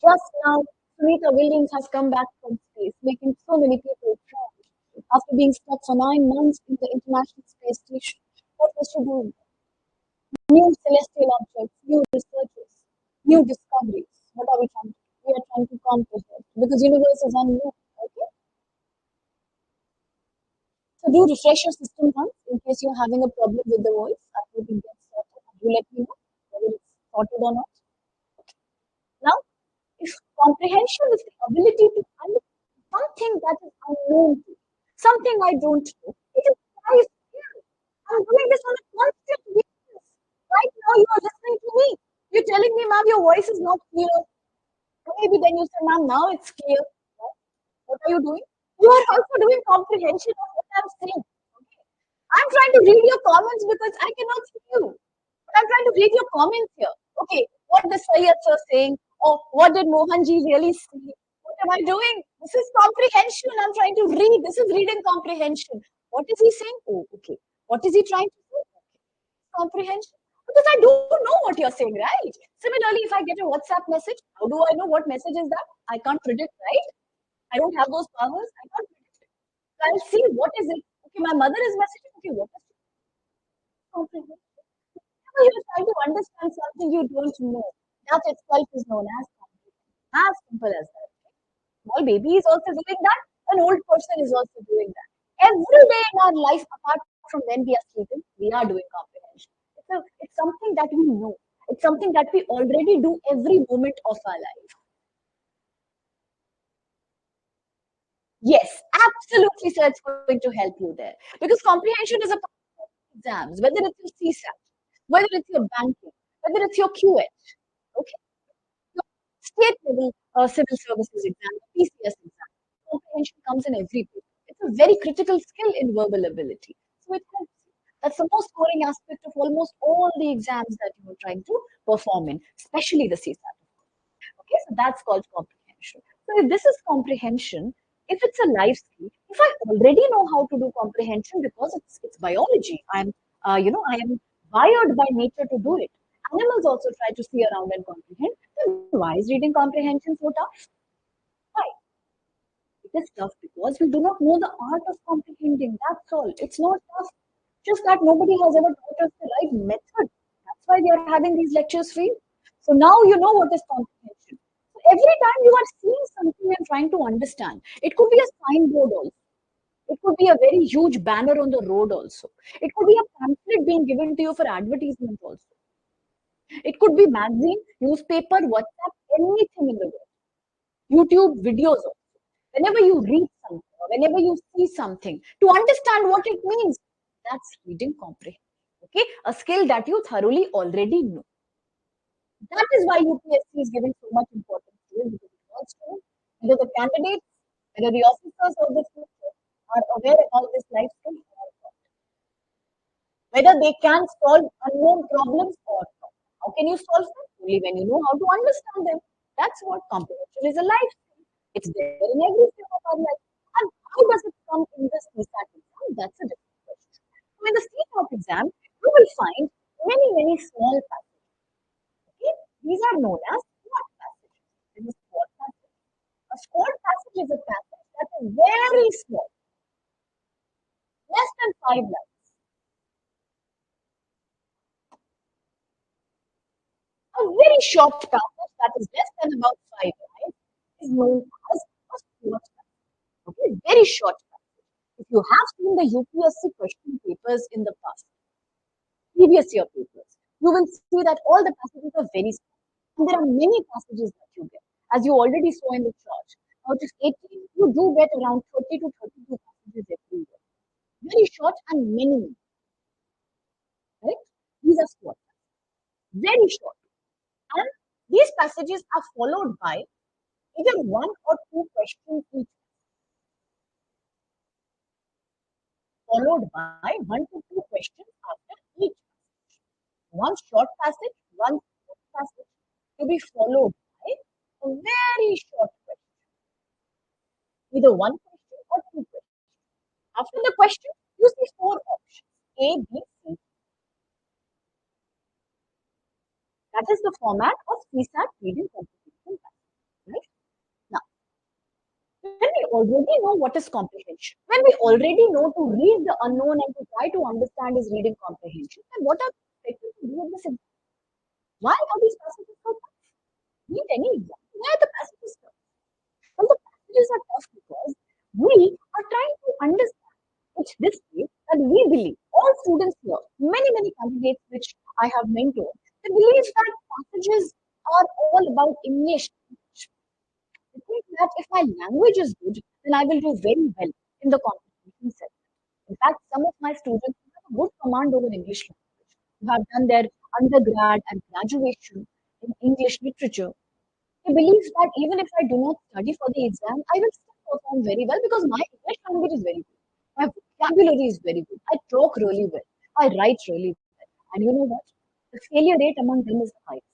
Just now, Sunita Williams has come back from space, making so many people proud. After being stuck for 9 months in the International Space Station, what was she doing? New celestial objects, new researches, new discoveries. What are we trying to do? We are trying to comprehend because universe is unknown. Okay? So do refresh your system once in case you're having a problem with the voice. I hope it gets sorted. And you let me know whether it's sorted or not. Now, if comprehension is the ability to understand something that is unknown to me, something I don't know, it is life skill. I'm doing this on a constant basis. Right now, you are listening to me. You're telling me, ma'am, your voice is not clear. Maybe then you say, ma'am, now it's clear. What are you doing? You are also doing comprehension of what I'm saying. Okay. I'm trying to read your comments because I cannot see you. But I'm trying to read your comments here. Okay, what the Sayyid sir saying? Or what did Mohanji really say? What am I doing? This is comprehension. I'm trying to read. This is reading comprehension. What is he saying? Oh, okay. What is he trying to say? Comprehension. Because I don't know what you're saying, right? Similarly, if I get a WhatsApp message, how do I know what message is that? I can't predict, right? I don't have those powers. I can't predict it. So I'll see what is it. Okay, my mother is messaging. Okay, what is comprehension? Whenever you're trying to understand something you don't know, that itself is known as comprehension. As simple as that. Small baby is also doing that. An old person is also doing that. Every day in our life, apart from when we are sleeping, we are doing comprehension. It's something that we know. It's something that we already do every moment of our life. Yes, absolutely, sir. It's going to help you there because comprehension is a part of exams, whether it's your CSAT, whether it's your banking, whether it's your QH, okay, your state level civil services exam, PCS exam. Comprehension comes in every paper. It's a very critical skill in verbal ability. So it helps you. That's the most scoring aspect of almost all the exams that you're trying to perform in, especially the CSAT. Okay, so that's called comprehension. So if this is comprehension, if it's a life skill, if I already know how to do comprehension because it's biology, I am wired by nature to do it. Animals also try to see around and comprehend. Then why is reading comprehension so tough? Why? It is tough because we do not know the art of comprehending. That's all. It's not tough. Just that nobody has ever taught us the right method. That's why we are having these lectures for you. So now you know what is comprehension. So every time you are seeing something and trying to understand, it could be a signboard also. It could be a very huge banner on the road also. It could be a pamphlet being given to you for advertisement also. It could be magazine, newspaper, WhatsApp, anything in the world. YouTube videos also. Whenever you read something or whenever you see something, to understand what it means, that's reading comprehension. Okay, a skill that you thoroughly already know. That is why UPSC is giving so much importance to it because it wants to know whether the candidates whether the officers of the future are aware about this life skill or not, whether they can solve unknown problems or not. How can you solve them? Only when you know how to understand them. That's what comprehension is a life skill. It's there in every step of our life. And how does it come in the CSAT exam? That's a different question. So in the CSAT exam, you will find many, many small passages. Okay? These are known as SWOT passages. This is SWOT passage. A SWOT passage is a passage that is very small, less than 5 lines. A very short passage that is less than about 5 lines is known as a SWOT passage. Okay, very short passage. If you have seen the UPSC question papers in the past, previous year papers, you will see that all the passages are very small. And there are many passages that you get, as you already saw in the chart. Out of 18, you do get around 30 to 32 passages every year. Very short and many, right? These are SWOT. Very short. And these passages are followed by either one or two questions each, followed by 1 to 2 questions after each. One short passage, one short passage to be followed by a very short question, either one question or two questions. After the question, you see four options A, B, C. That is the format of CSAT reading comprehension. Right? Now, when we already know what is comprehension, when we already know to read the unknown and to try to understand is reading comprehension, then what are we expected to do in this exam? Why are these passages so tough? Read any exam. Why are the passages tough? Well, the passages are tough because we are trying to understand which this way that we believe all students here, many, many candidates which I have mentored, they believe that passages are all about English. I think that if my language is good, then I will do very well in the competition set. In fact, some of my students have a good command over English language, who have done their undergrad and graduation in English literature. They believe that even if I do not study for the exam, I will still perform very well because my English language is very good. My vocabulary is very good. I talk really well. I write really well. And you know what? The failure rate among them is the highest.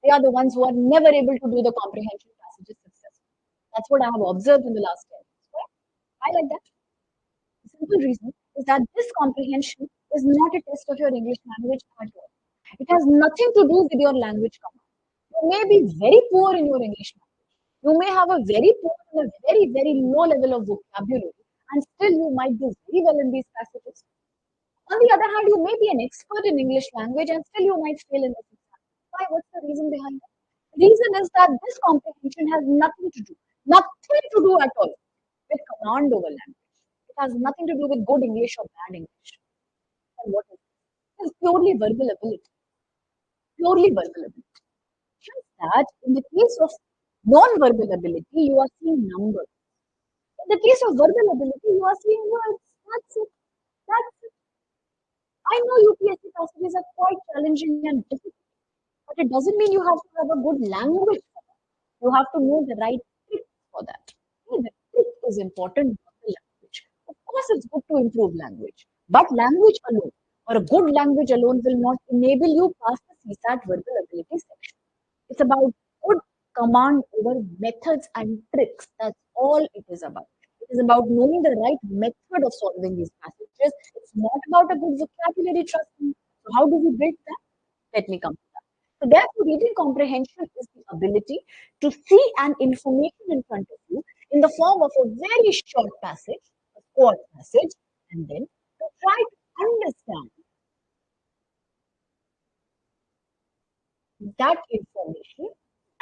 They are the ones who are never able to do the comprehension passages successfully. That's what I have observed in the last 10 years. Why? I like that. The simple reason is that this comprehension is not a test of your English language at all. It has nothing to do with your language command. You may be very poor in your English language. You may have a very poor and a very, very low level of vocabulary, and still you might do very well in these passages. On the other hand, you may be an expert in English language and still you might fail in this exam. Why? What's the reason behind that? The reason is that this comprehension has nothing to do at all with command over language. It has nothing to do with good English or bad English. And what is it? It is purely verbal ability. Purely verbal ability. Just that in the case of non-verbal ability, you are seeing numbers. In the case of verbal ability, you are seeing words. That's it. That's it. I know UPSC passages are quite challenging and difficult, but it doesn't mean you have to have a good language for that. You have to know the right trick for that. Okay, the trick is important, not the language. Of course, it's good to improve language, but language alone or a good language alone will not enable you past the CSAT verbal ability section. It's about good command over methods and tricks. That's all it is about. It is about knowing the right method of solving these passages. It's not about a good vocabulary, trust me. So, how do we build that? Let me come to that. So, therefore, reading comprehension is the ability to see an information in front of you in the form of a very short passage, a short passage, and then to try to understand that information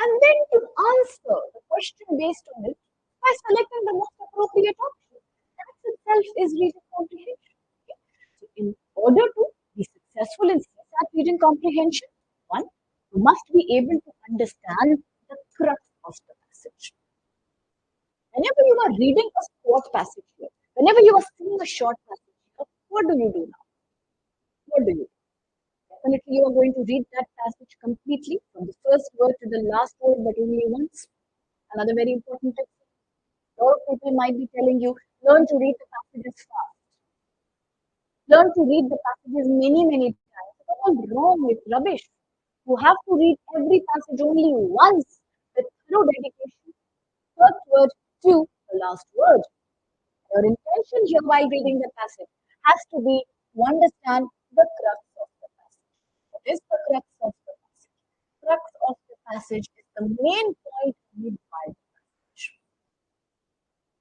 and then to answer the question based on it by selecting the most appropriate option. That itself is reading comprehension. Okay? So, in order to be successful in CSAT reading comprehension, one, you must be able to understand the crux of the passage. Whenever you are reading a short passage here, whenever you are seeing a short passage here, what do you do now? What do you do? Definitely, you are going to read that passage completely from the first word to the last word, but only once. Another very important tip. A lot of people might be telling you, learn to read the passages fast. Learn to read the passages many, many times. It's all wrong. It's rubbish. You have to read every passage only once with thorough dedication, first word to the last word. Your intention here while reading the passage has to be to understand the crux of the passage. What is the crux of the passage? Crux of the passage is the main point made by the passage.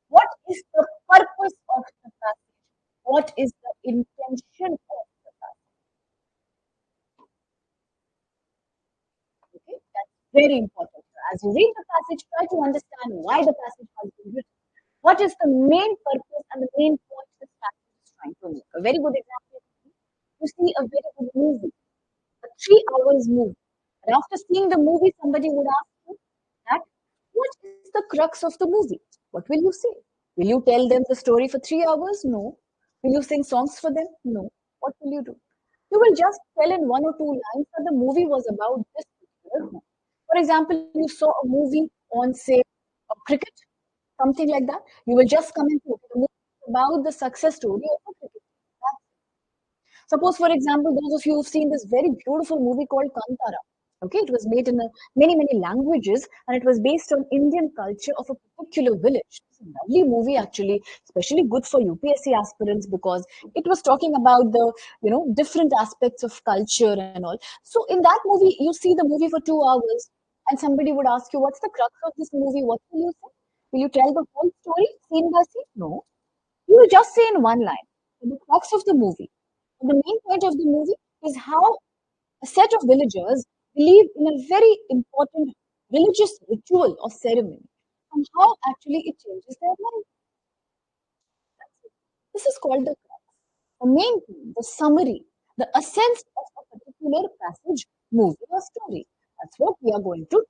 What is the purpose of the passage? What is the intention of the passage? Okay, that's very important. As you read the passage, try to understand why the passage has been written. What is the main purpose and the main point this passage is trying to make? A very good example is you see a very good movie, a 3 hours movie. And after seeing the movie, somebody would ask you that what is the crux of the movie? What will you say? Will you tell them the story for 3 hours? No. Will you sing songs for them? No. What will you do? You will just tell in one or two lines that the movie was about this particular thing. For example, you saw a movie on, say, cricket, something like that. You will just come and put the movie is about the success story of a cricket. Suppose, for example, those of you who've seen this very beautiful movie called Kantara. Okay, it was made in many, many languages, and it was based on Indian culture of a particular village. It's a lovely movie, actually, especially good for UPSC aspirants because it was talking about the different aspects of culture and all. So in that movie, you see the movie for 2 hours, and somebody would ask you, "What's the crux of this movie? What will you say? Will you tell the whole story scene by scene? No, you will just say in one line the crux of the movie. The main point of the movie is how a set of villagers believe in a very important religious ritual or ceremony and how actually it changes their life. This is called the crux. The main thing, the summary, the essence of a particular passage, movie, or story. That's what we are going to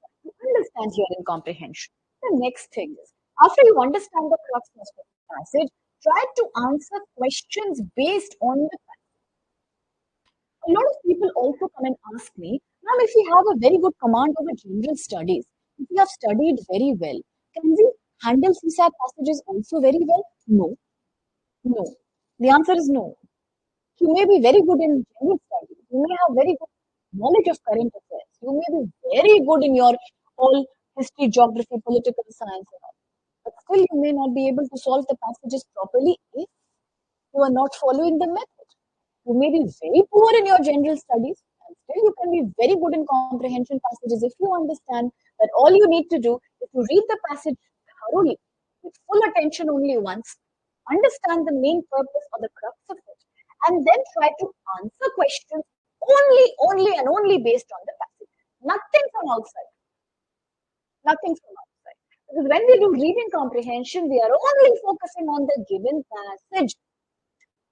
understand here in comprehension. The next thing is, after you understand the crux of the passage, try to answer questions based on the passage. A lot of people also come and ask me, ma'am, if we have a very good command over general studies, if we have studied very well, can we handle CSAT passages also very well? No, no. The answer is no. You may be very good in general studies. You may have very good knowledge of current affairs. You may be very good in your all history, geography, political science, and all. But still, you may not be able to solve the passages properly if you are not following the method. You may be very poor in your general studies, and still you can be very good in comprehension passages if you understand that all you need to do is to read the passage thoroughly with full attention only once, understand the main purpose or the crux of it, and then try to answer questions only and only based on the passage. Nothing from outside. Nothing from outside. Because when we do reading comprehension, we are only focusing on the given passage.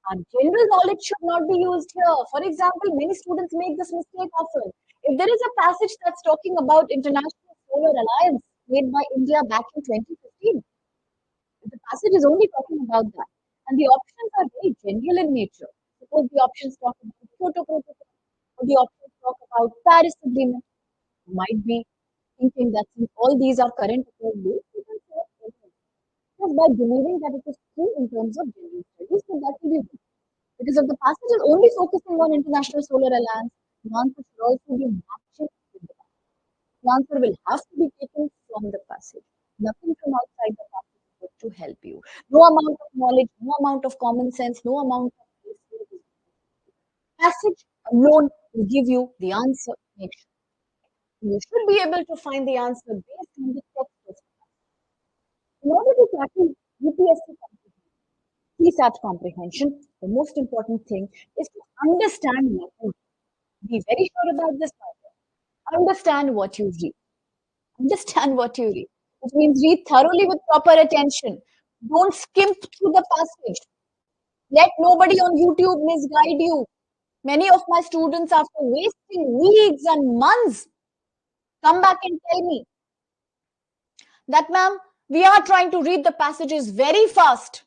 And general knowledge should not be used here. For example, many students make this mistake often. If there is a passage that's talking about International Solar Alliance made by India back in 2015, the passage is only talking about that. And the options are very general in nature. Suppose the options talk about Kyoto Protocol, or the options talk about Paris Agreement. You might be thinking that since all these are current affairs based, you can select anything. Just by believing that it is true in terms of general studies, so that will be good. Because if the passage is only focusing on International Solar Alliance, the answer should also be matching with the passage. The answer will have to be taken from the passage. Nothing from outside the passage is going to help you. No amount of knowledge, no amount of common sense, no amount of passage alone will give you the answer. Make sure. You should be able to find the answer based on the text of the passage. In order to tackle UPSC CSAT comprehension, the most important thing is to understand what you read. Be very sure about this matter. Understand what you read. Understand what you read, which means read thoroughly with proper attention. Don't skimp through the passage. Let nobody on YouTube misguide you. Many of my students, after wasting weeks and months, come back and tell me that, ma'am, we are trying to read the passages very fast,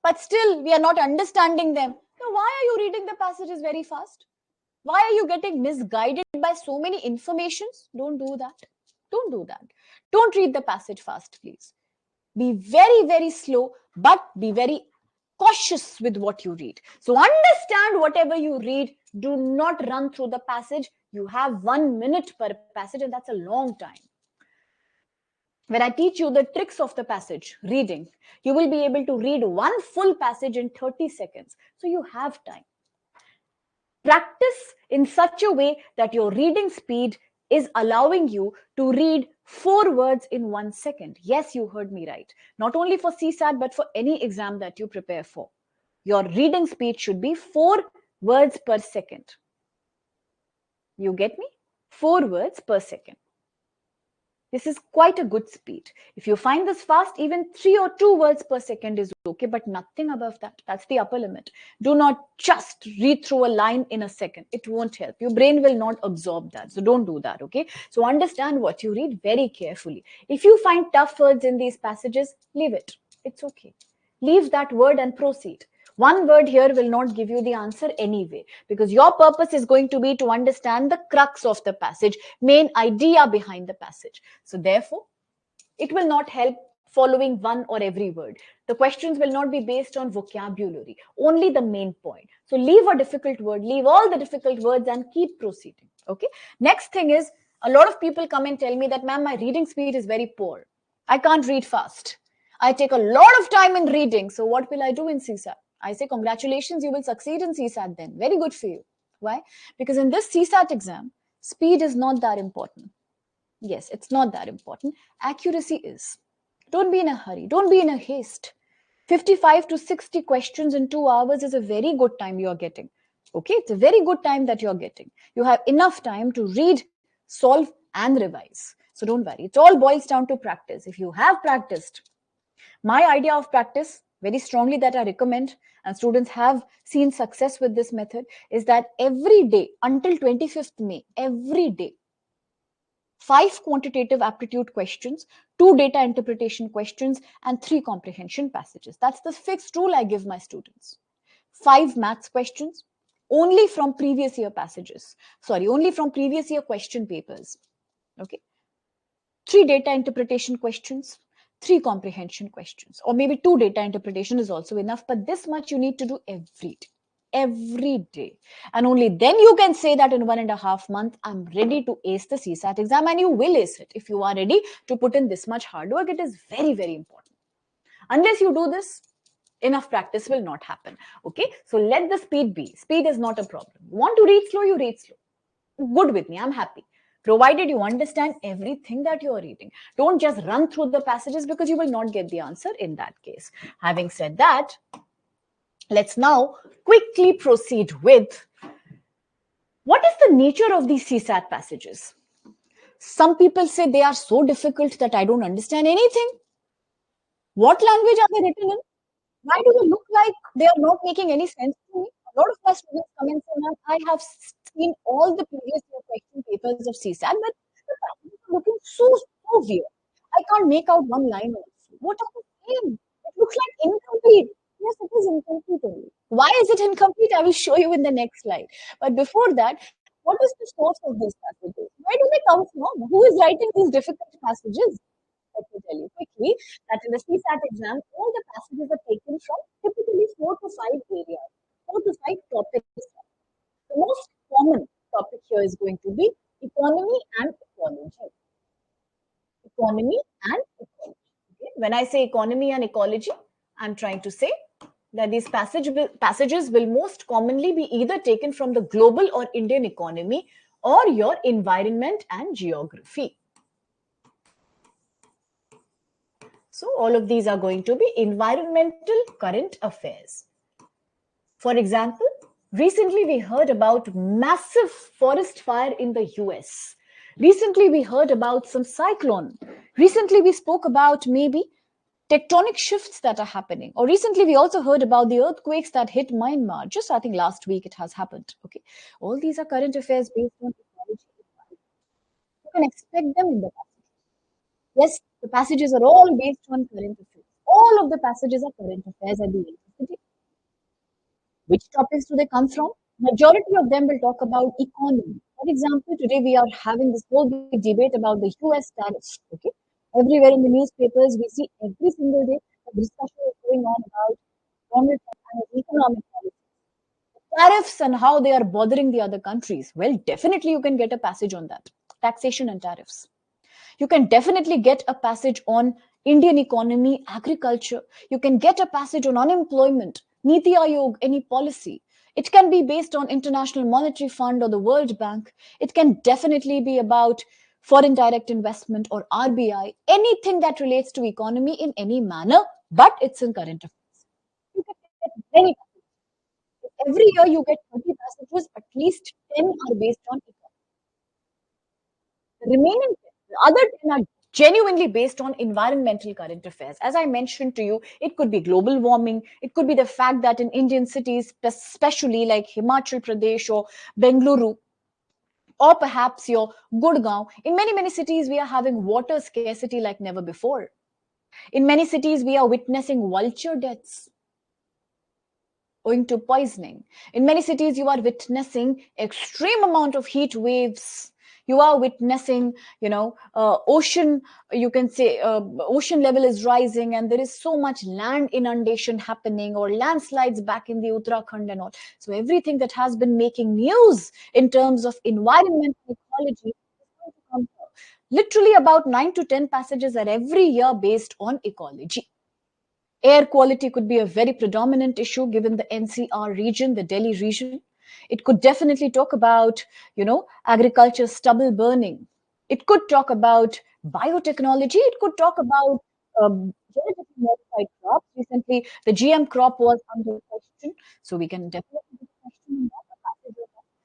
but still we are not understanding them. Now, why are you reading the passages very fast? Why are you getting misguided by so many informations? Don't do that. Don't do that. Don't read the passage fast, please. Be very, very slow, but be very cautious with what you read. So understand whatever you read. Do not run through the passage. You have 1 minute per passage, and that's a long time. When I teach you the tricks of the passage, reading, you will be able to read one full passage in 30 seconds. So you have time. Practice in such a way that your reading speed is allowing you to read 4 words in 1 second. Yes, you heard me right. Not only for CSAT, but for any exam that you prepare for. Your reading speed should be 4 words per second. You get me? 4 words per second. This is quite a good speed. If you find this fast, even 3 or 2 words per second is okay, but nothing above that. That's the upper limit. Do not just read through a line in a second. It won't help. Your brain will not absorb that. So don't do that, okay? So understand what you read very carefully. If you find tough words in these passages, leave it. It's okay. Leave that word and proceed. One word here will not give you the answer anyway, because your purpose is going to be to understand the crux of the passage, main idea behind the passage. So therefore, it will not help following one or every word. The questions will not be based on vocabulary, only the main point. So leave a difficult word, leave all the difficult words and keep proceeding. Okay. Next thing is, a lot of people come and tell me that, ma'am, my reading speed is very poor. I can't read fast. I take a lot of time in reading. So what will I do in CSAT? I say, congratulations, you will succeed in CSAT then. Very good for you. Why? Because in this CSAT exam, speed is not that important. Yes, it's not that important. Accuracy is. Don't be in a hurry. Don't be in a haste. 55 to 60 questions in 2 hours is a very good time you're getting. Okay, it's a very good time that you're getting. You have enough time to read, solve, and revise. So don't worry. It all boils down to practice. If you have practiced, my idea of practice, very strongly that I recommend, and students have seen success with this method, is that every day until 25th May, every day, 5 quantitative aptitude questions, 2 data interpretation questions, and 3 comprehension passages. That's the fixed rule I give my students. 5 maths questions, only from previous year passages. Sorry, only from previous year question papers. Okay. 3 data interpretation questions, 3 comprehension questions, or maybe 2 data interpretation is also enough, but this much you need to do every day. And only then you can say that in 1.5 months, I'm ready to ace the CSAT exam, and you will ace it. If you are ready to put in this much hard work, it is very, very important. Unless you do this, enough practice will not happen. Okay, so let the speed be. Speed is not a problem. You want to read slow, you read slow. Good with me, I'm happy. Provided you understand everything that you're reading. Don't just run through the passages, because you will not get the answer in that case. Having said that, let's now quickly proceed with what is the nature of these CSAT passages. Some people say they are so difficult that I don't understand anything. What language are they written in? Why do they look like they are not making any sense to me? A lot of my students come and say, ma'am, I have seen all the previous year question papers of CSAT, but the passages are looking so weird. I can't make out one line also. What are they saying? It looks like incomplete. Yes, it is incomplete only. Why is it incomplete? I will show you in the next slide. But before that, what is the source of these passages? Where do they come from? Who is writing these difficult passages? Let me tell you quickly that in the CSAT exam, all the passages are taken from typically 4 to 5 areas, 4 to 5 topics. The most common topic here is going to be economy and ecology. Economy and ecology. Okay? When I say economy and ecology, I'm trying to say that these passages will most commonly be either taken from the global or Indian economy, or your environment and geography. So all of these are going to be environmental current affairs. For example, recently we heard about massive forest fire in the US. Recently we heard about some cyclone. Recently we spoke about maybe tectonic shifts that are happening. Or recently we also heard about the earthquakes that hit Myanmar. Just I think last week it has happened. Okay. All these are current affairs based on technology. You can expect them in the past. Yes, the passages are all based on current affairs. All of the passages are current affairs at the end of the day. Which topics do they come from? Majority of them will talk about economy. For example, today we are having this whole big debate about the US tariffs. Okay, Everywhere in the newspapers, we see every single day a discussion is going on about Donald Trump and his economic policy. Tariffs and how they are bothering the other countries. Well, definitely you can get a passage on that. Taxation and tariffs. You can definitely get a passage on Indian economy, agriculture. You can get a passage on unemployment, Niti Aayog, any policy. It can be based on International Monetary Fund or the World Bank. It can definitely be about foreign direct investment or RBI, anything that relates to economy in any manner, but it's in current affairs. You can get many every year you get 30 passages, at least 10 are based on economy. The remaining 10, the other 10 are genuinely based on environmental current affairs. As I mentioned to you, it could be global warming, it could be the fact that in Indian cities, especially like Himachal Pradesh or Bengaluru, or perhaps your Gurgaon, in many, many cities, we are having water scarcity like never before. In many cities, we are witnessing vulture deaths owing to poisoning. In many cities, you are witnessing extreme amount of heat waves. You are witnessing, ocean. You can say ocean level is rising, and there is so much land inundation happening, or landslides back in the Uttarakhand and all. So everything that has been making news in terms of environmental ecology is going to come here. Literally, about 9 to 10 passages are every year based on ecology. Air quality could be a very predominant issue given the NCR region, the Delhi region. It could definitely talk about, agriculture stubble burning. It could talk about biotechnology. It could talk about genetically modified crops. Recently, the GM crop was under question, so we can definitely do a question on that.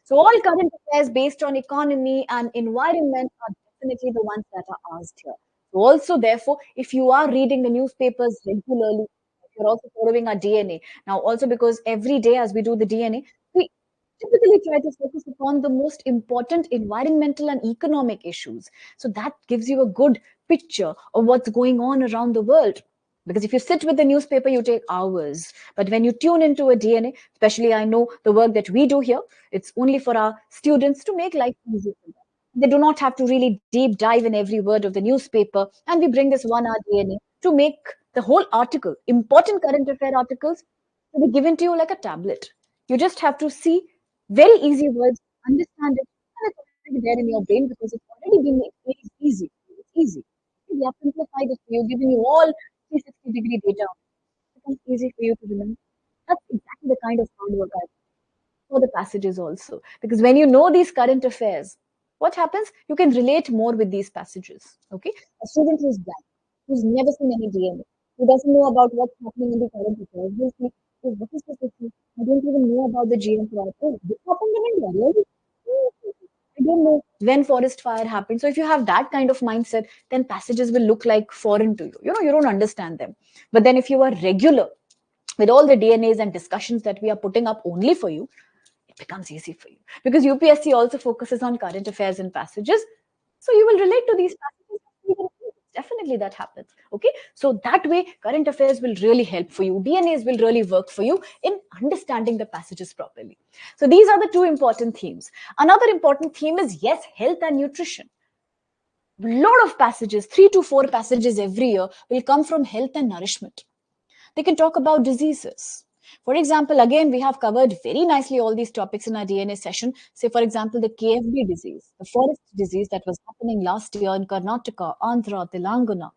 So all current affairs based on economy and environment are definitely the ones that are asked here. So also, therefore, if you are reading the newspapers regularly, if you're also following our DNA. Now, also because every day as we do the DNA, we typically try to focus upon the most important environmental and economic issues. So that gives you a good picture of what's going on around the world. Because if you sit with the newspaper, you take hours. But when you tune into a DNA, especially I know the work that we do here, it's only for our students to make life easier for them. They do not have to really deep dive in every word of the newspaper. And we bring this 1 hour DNA to make the whole article, important current affair articles, to be given to you like a tablet. You just have to see very easy words, understand it, and it's already there in your brain because it's already been made easy. It's easy. We have simplified it for you, giving you all 360-degree data. It becomes easy for you to remember. That's exactly the kind of hard work I for the passages also. Because when you know these current affairs, what happens? You can relate more with these passages. Okay? A student who's blank, who's never seen any DNA, who doesn't know about what's happening in the current affairs, will see, "Oh, what is this issue? I don't even know about the GM crop. Oh, this happened in India, really? Oh, okay, okay. I don't know when forest fire happened." So if you have that kind of mindset, then passages will look like foreign to you. You don't understand them. But then if you are regular with all the DNAs and discussions that we are putting up only for you, it becomes easy for you because UPSC also focuses on current affairs and passages. So you will relate to these passages. Definitely that happens. Okay. So that way, current affairs will really help for you. DNAs will really work for you in understanding the passages properly. So these are the two important themes. Another important theme is yes, health and nutrition. A lot of passages, 3 to 4 passages every year, will come from health and nourishment. They can talk about diseases. For example, again, we have covered very nicely all these topics in our DNA session. Say, for example, the KFB disease, the forest disease that was happening last year in Karnataka, Andhra, Telangana.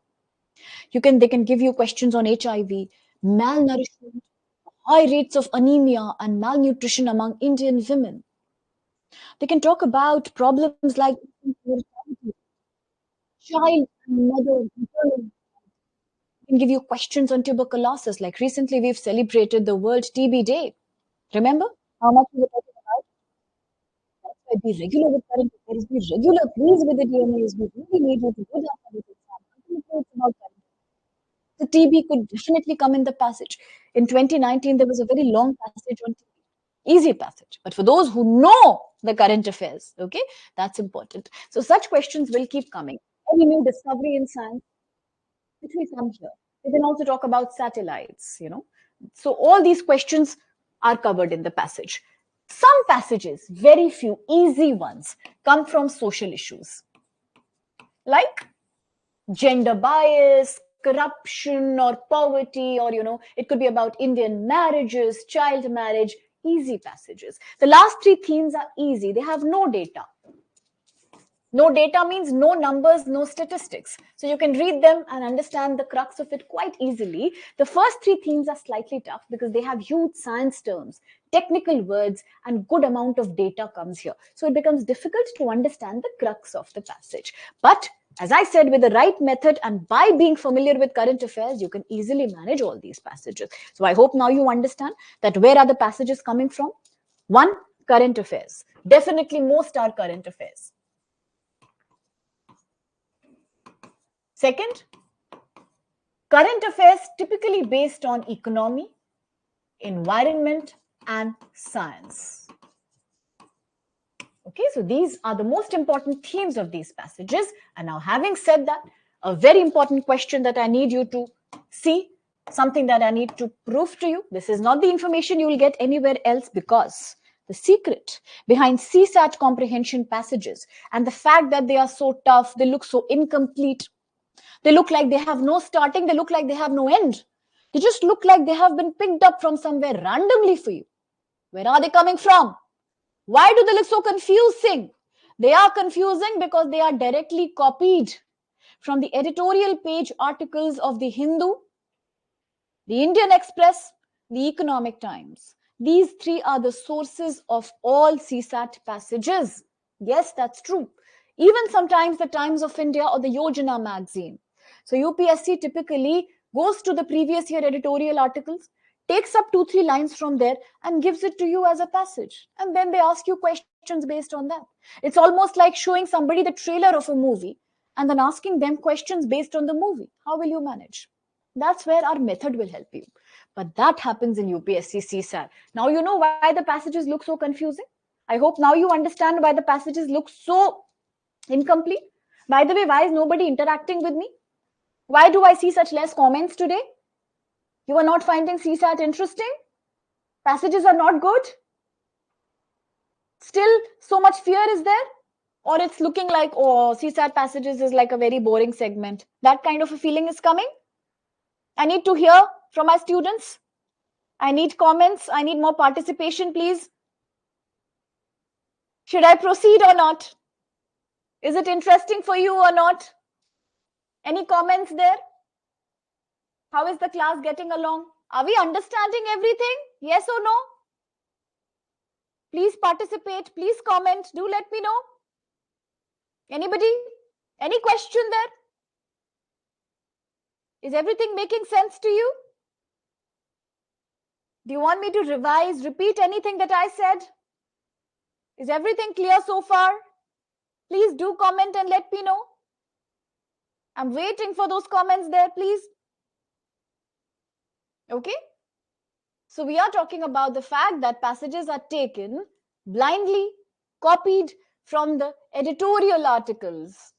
They can give you questions on HIV, malnourishment, high rates of anemia and malnutrition among Indian women. They can talk about problems like mortality, child and mother maternal. Can give you questions on tuberculosis. Like recently, we've celebrated the World TB Day. Remember how much we were talking about? That's why be regular with current affairs, be regular, please, with the DNAs. We really need you to do that for this exam. Ultimately, it's about current affairs. The TB could definitely come in the passage. In 2019, there was a very long passage on TB. Easy passage. But for those who know the current affairs, okay, that's important. So such questions will keep coming. Any new discovery in science, which will come here. We can also talk about satellites. So all these questions are covered in the passage. Some passages, very few easy ones, come from social issues. Like gender bias, corruption, or poverty, or it could be about Indian marriages, child marriage. Easy passages. The last three themes are easy. They have no data. No data means no numbers, no statistics. So you can read them and understand the crux of it quite easily. The first three themes are slightly tough because they have huge science terms, technical words, and good amount of data comes here. So it becomes difficult to understand the crux of the passage. But as I said, with the right method and by being familiar with current affairs, you can easily manage all these passages. So I hope now you understand that where are the passages coming from? One, current affairs. Definitely most are current affairs. Second, current affairs typically based on economy, environment, and science. Okay, so these are the most important themes of these passages. And now, having said that, a very important question that I need you to see, something that I need to prove to you. This is not the information you will get anywhere else, because the secret behind CSAT comprehension passages and the fact that they are so tough, they look so incomplete, they look like they have no starting, they look like they have no end. They just look like they have been picked up from somewhere randomly for you. Where are they coming from? Why do they look so confusing? They are confusing because they are directly copied from the editorial page articles of the Hindu, the Indian Express, the Economic Times. These three are the sources of all CSAT passages. Yes, that's true. Even sometimes the Times of India or the Yojana magazine. So UPSC typically goes to the previous year editorial articles, takes up 2-3 lines from there and gives it to you as a passage. And then they ask you questions based on that. It's almost like showing somebody the trailer of a movie and then asking them questions based on the movie. How will you manage? That's where our method will help you. But that happens in UPSC CSAT. Now you know why the passages look so confusing. I hope now you understand why the passages look so incomplete. By the way, why is nobody interacting with me? Why do I see such less comments today? You are not finding CSAT interesting? Passages are not good? Still, so much fear is there? Or it's looking like, oh, CSAT passages is like a very boring segment. That kind of a feeling is coming? I need to hear from my students. I need comments. I need more participation, please. Should I proceed or not? Is it interesting for you or not? Any comments there? How is the class getting along? Are we understanding everything? Yes or no? Please participate. Please comment. Do let me know. Anybody? Any question there? Is everything making sense to you? Do you want me to revise, repeat anything that I said? Is everything clear so far? Please do comment and let me know. I'm waiting for those comments there, please. Okay? So we are talking about the fact that passages are taken blindly, copied from the editorial articles.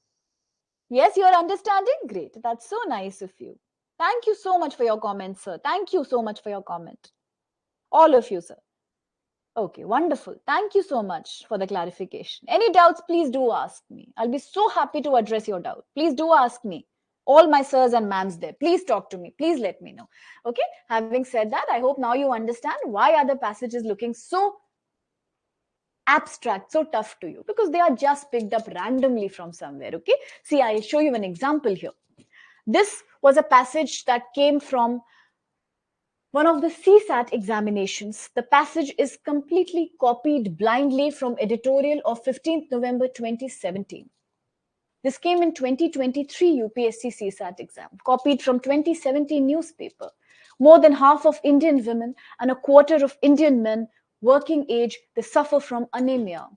Yes, you're understanding? Great. That's so nice of you. Thank you so much for your comment, sir. Thank you so much for your comment. All of you, sir. Okay, wonderful. Thank you so much for the clarification. Any doubts, please do ask me. I'll be so happy to address your doubt. Please do ask me. All my sirs and ma'ams there. Please talk to me. Please let me know. Okay, having said that, I hope now you understand why are the passages looking so abstract, so tough to you, because they are just picked up randomly from somewhere. Okay, see, I'll show you an example here. This was a passage that came from one of the CSAT examinations. The passage is completely copied blindly from editorial of 15th November 2017. This came in 2023 UPSC CSAT exam, copied from 2017 newspaper. More than half of Indian women and a quarter of Indian men working age, they suffer from anemia,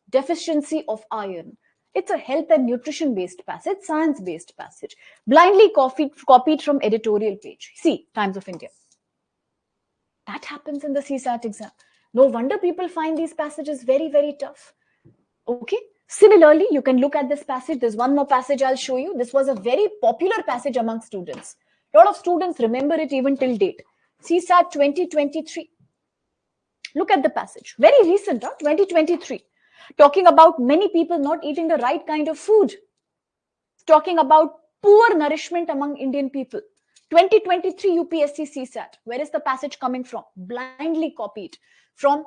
deficiency of iron. It's a health and nutrition based passage, science based passage, blindly copied from editorial page. See, Times of India. That happens in the CSAT exam. No wonder people find these passages very, very tough. Okay. Similarly, you can look at this passage. There's one more passage I'll show you. This was a very popular passage among students. A lot of students remember it even till date. CSAT 2023. Look at the passage. Very recent, 2023. Talking about many people not eating the right kind of food. Talking about poor nourishment among Indian people. 2023 UPSC CSAT. Where is the passage coming from? Blindly copied from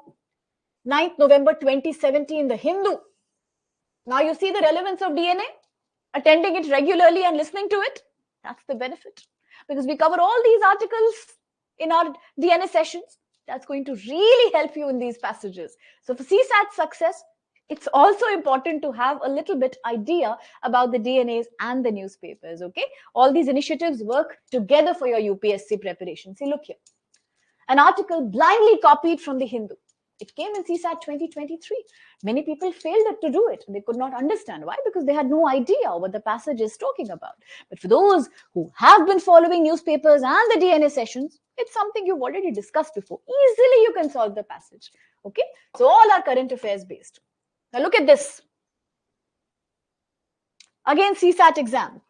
9th November 2017, The Hindu. Now you see the relevance of DNA? Attending it regularly and listening to it? That's the benefit. Because we cover all these articles in our DNA sessions. That's going to really help you in these passages. So for CSAT success, it's also important to have a little bit idea about the DNAs and the newspapers, okay? All these initiatives work together for your UPSC preparation. See, look here. An article blindly copied from the Hindu. It came in CSAT 2023. Many people failed to do it. They could not understand. Why? Because they had no idea what the passage is talking about. But for those who have been following newspapers and the DNA sessions, it's something you've already discussed before. Easily you can solve the passage. Okay? So all are current affairs based. Now look at this. Again, CSAT exam.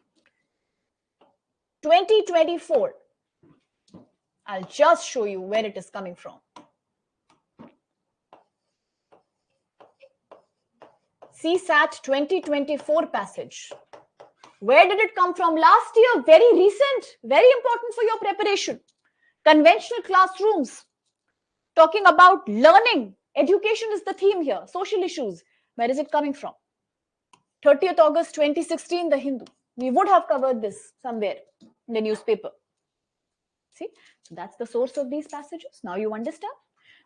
2024. I'll just show you where it is coming from. CSAT 2024 passage. Where did it come from? Last year, very recent, very important for your preparation. Conventional classrooms, talking about learning. Education is the theme here. Social issues. Where is it coming from? 30th August 2016, The Hindu. We would have covered this somewhere in the newspaper. See, so that's the source of these passages. Now you understand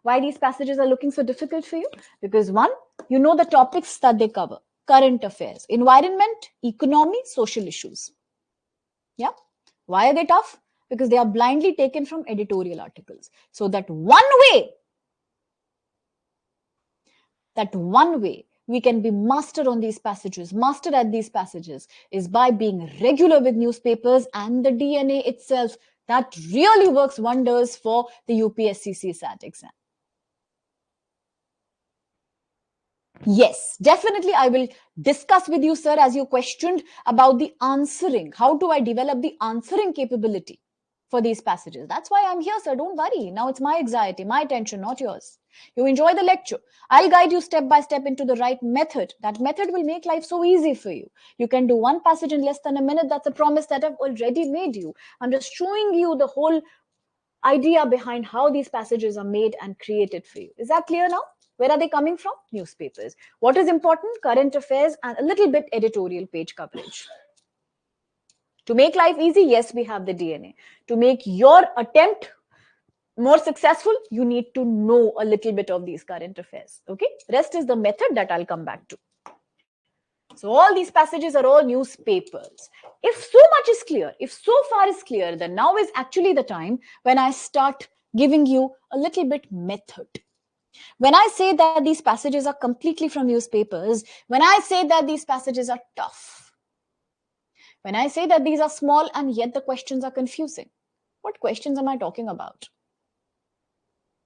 why these passages are looking so difficult for you. Because one, you know the topics that they cover. Current affairs, environment, economy, social issues. Yeah. Why are they tough? Because they are blindly taken from editorial articles. So that one way we can be master on these passages, master at these passages, is by being regular with newspapers and the DNA itself. That really works wonders for the UPSC CSAT exam. Yes, definitely I will discuss with you, sir, as you questioned about the answering. How do I develop the answering capability for these passages? That's why I'm here, sir. Don't worry. Now it's my anxiety, my attention, not yours. You enjoy the lecture. I'll guide you step by step into the right method. That method will make life so easy for you. You can do one passage in less than a minute. That's a promise that I've already made you. I'm just showing you the whole idea behind how these passages are made and created for you. Is that clear now? Where are they coming from? Newspapers. What is important? Current affairs and a little bit editorial page coverage. To make life easy, yes, we have the DNA. To make your attempt more successful, you need to know a little bit of these current affairs. Okay? Rest is the method that I'll come back to. So all these passages are all newspapers. If so much is clear, if so far is clear, then now is actually the time when I start giving you a little bit method. When I say that these passages are completely from newspapers, when I say that these passages are tough, when I say that these are small and yet the questions are confusing, what questions am I talking about?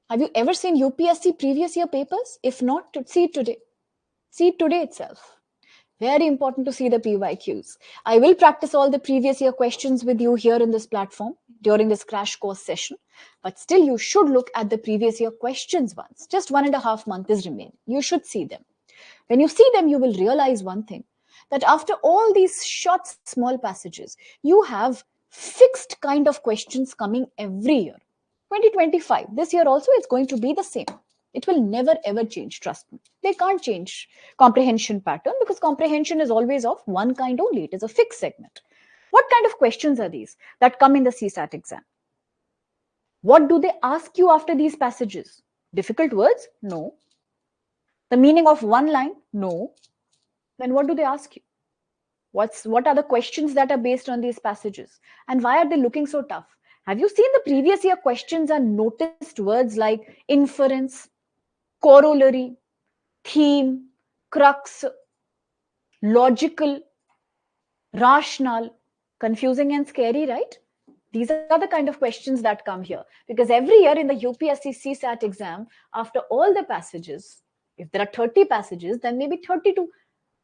Have you ever seen UPSC previous year papers? If not, see it today. See it today itself. Very important to see the PYQs. I will practice all the previous year questions with you here in this platform during this crash course session. But still, you should look at the previous year questions once. Just 1.5 months is remaining. You should see them. When you see them, you will realize one thing, that after all these short, small passages, you have fixed kind of questions coming every year. 2025, this year also, it's going to be the same. It will never ever change, trust me. They can't change comprehension pattern because comprehension is always of one kind only. It is a fixed segment. What kind of questions are these that come in the CSAT exam? What do they ask you after these passages? Difficult words? No. The meaning of one line? No. Then what do they ask you? What are the questions that are based on these passages? And why are they looking so tough? Have you seen the previous year questions and noticed words like inference, corollary, theme, crux, logical, rational? Confusing and scary, right? These are the kind of questions that come here. Because every year in the UPSC CSAT exam, after all the passages, if there are 30 passages, then maybe 30 to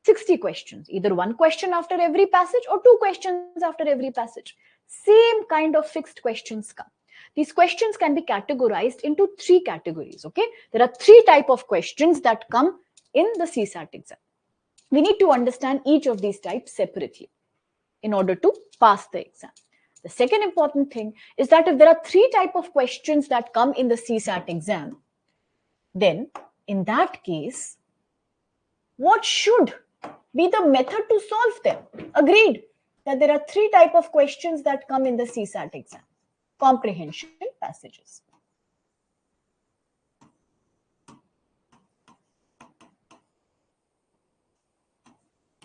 60 questions. Either one question after every passage or two questions after every passage. Same kind of fixed questions come. These questions can be categorized into 3 categories, okay? There are 3 types of questions that come in the CSAT exam. We need to understand each of these types separately. in order to pass the exam. The second important thing is that if there are 3 types of questions that come in the CSAT exam, then in that case, what should be the method to solve them? Agreed that there are 3 types of questions that come in the CSAT exam. Comprehension passages.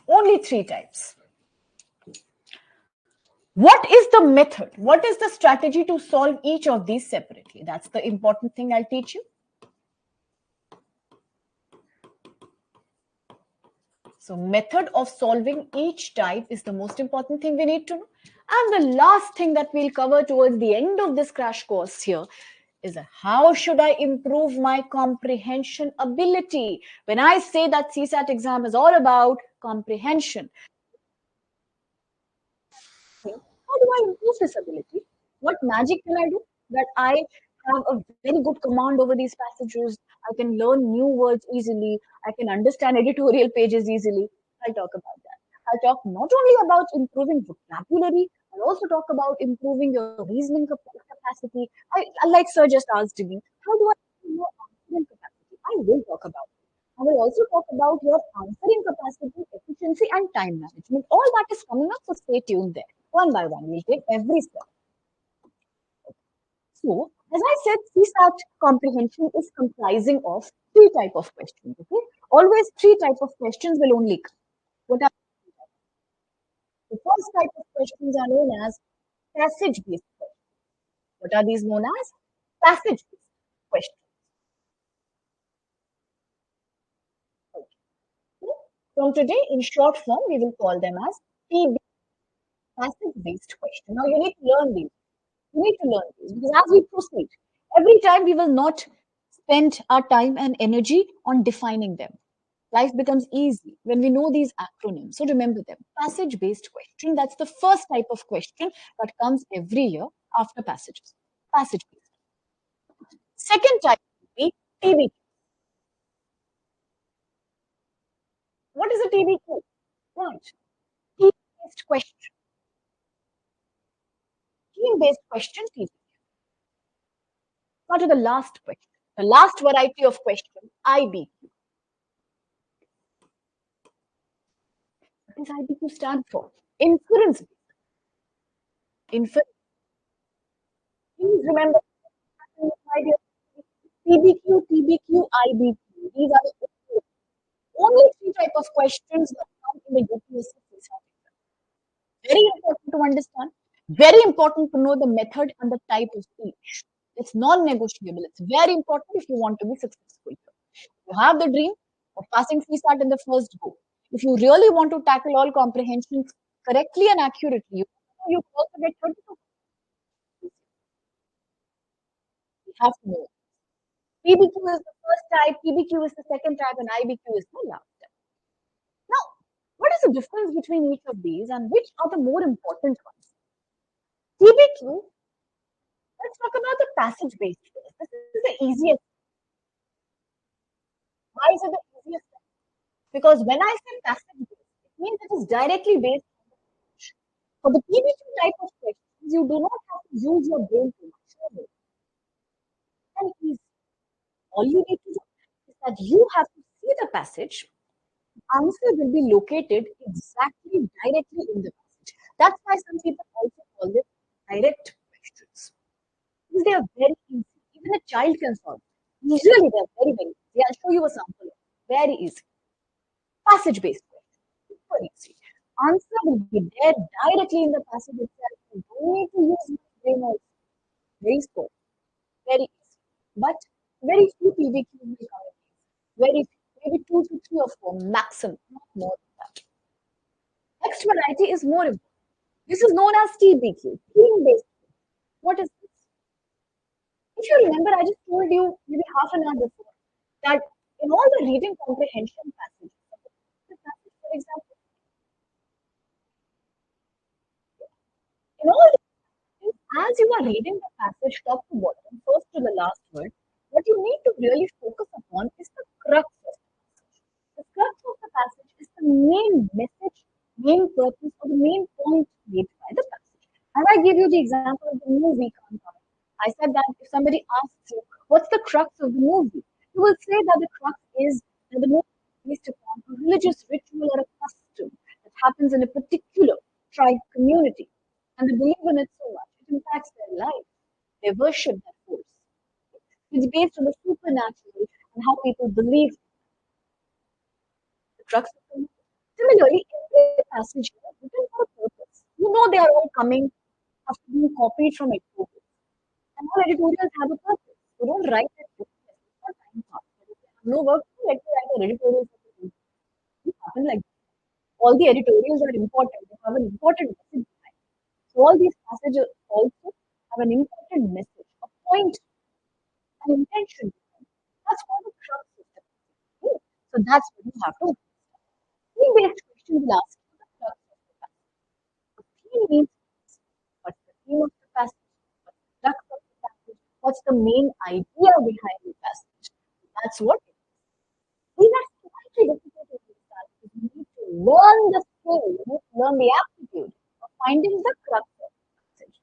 Only 3 types. What is the method? What is the strategy to solve each of these separately? That's the important thing I'll teach you. So method of solving each type is the most important thing we need to know. And the last thing that we'll cover towards the end of this crash course here is how should I improve my comprehension ability? When I say that CSAT exam is all about comprehension, how do I improve this ability? What magic can I do that I have a very good command over these passages? I can learn new words easily. I can understand editorial pages easily. I'll talk about that. I'll talk not only about improving vocabulary, I'll also talk about improving your reasoning capacity. Like Sir just asked me, how do I improve your answering capacity? I will talk about it. I will also talk about your answering capacity, efficiency, and time management. All that is coming up, so stay tuned there. One by one, we'll take every step. So, as I said, CSAT comprehension is comprising of 3 types of questions. Okay, always 3 types of questions will only come. What are the first type of questions are known as passage-based questions. What are these known as? Passage-based questions. Okay. From today, in short form, we will call them as PB, passage-based question. Now, you need to learn these. You need to learn these because as we proceed, every time we will not spend our time and energy on defining them. Life becomes easy when we know these acronyms. So remember them. Passage-based question. That's the first type of question that comes every year after passages. Passage-based. Second type would be TBQ. What is a TBQ? Right. Theme-based question. Theme-based question, TBQ. Now to the last question. The last variety of question, IBQ. What does IBQ stand for? Inference. Inference. Please remember, my dear, PBQ, TBQ, IBQ. These are the only 3 types of questions that come in the UPSC exam. Very important to understand. Very important to know the method and the type of each. It's non-negotiable. It's very important if you want to be successful. You have the dream of passing CSAT in the first go. If you really want to tackle all comprehensions correctly and accurately, you also get 32. You have to know. PBQ is the first type, PBQ is the second type, and IBQ is the last type. Now, what is the difference between each of these and which are the more important ones? TBQ, let's talk about the passage-based test. This is the easiest. Why is it the easiest? Because when I say passage-based, it means it is directly based on the passage. For the PBQ type of questions, you do not have to use your brain too much. And easy. All you need to do is that you have to see the passage. Answer will be located exactly directly in the passage. That's why some people also call them direct questions. Because they are very easy. Even a child can solve. Usually they are very, very easy. I'll show you a sample. Very easy. Passage-based question. Super easy. Answer will be there directly in the passage itself. You don't need to use your brain also. Very slow. Very easy. But very few PBQs will come in. Very few. Maybe 2 to 3 or 4 maximum, not more than that. Next variety is more important. This is known as TBQ, theme-based. What is this? If you remember, I just told you maybe half an hour before that in all the reading comprehension passages, for example, in all the, as you are reading the passage top to bottom, first to the last word, what you need to really focus upon is the crux of the passage. The crux of the passage is the main message main purpose or the main point made by the passage. And I give you the example of the movie Kantan. I said that if somebody asks you, what's the crux of the movie? You will say that the crux is that the movie is based upon a religious ritual or a custom that happens in a particular tribe community. And they believe in it so much, it impacts their life. They worship that force. It's based on the supernatural and how people believe the crux of the movie. Similarly, every passage here is written for a purpose. You know they are all coming after being copied from editorials. And all editorials have a purpose. You don't write that book for time pass. If you have no work, let me write an editorial for the book. It happen like that. All the editorials are important. They have an important message behind. So all these passages also have an important message, a point, an intention. That's what the crux of the passage. So that's what you have to. Theme-based questions will ask you the crux of the passage. The theme means what's the theme of the passage? What's the crux of the passage? What's the main idea behind the passage? That's what it is. These are slightly difficult to understand because you need to learn the skill, you need to learn the aptitude of finding the crux of the passage.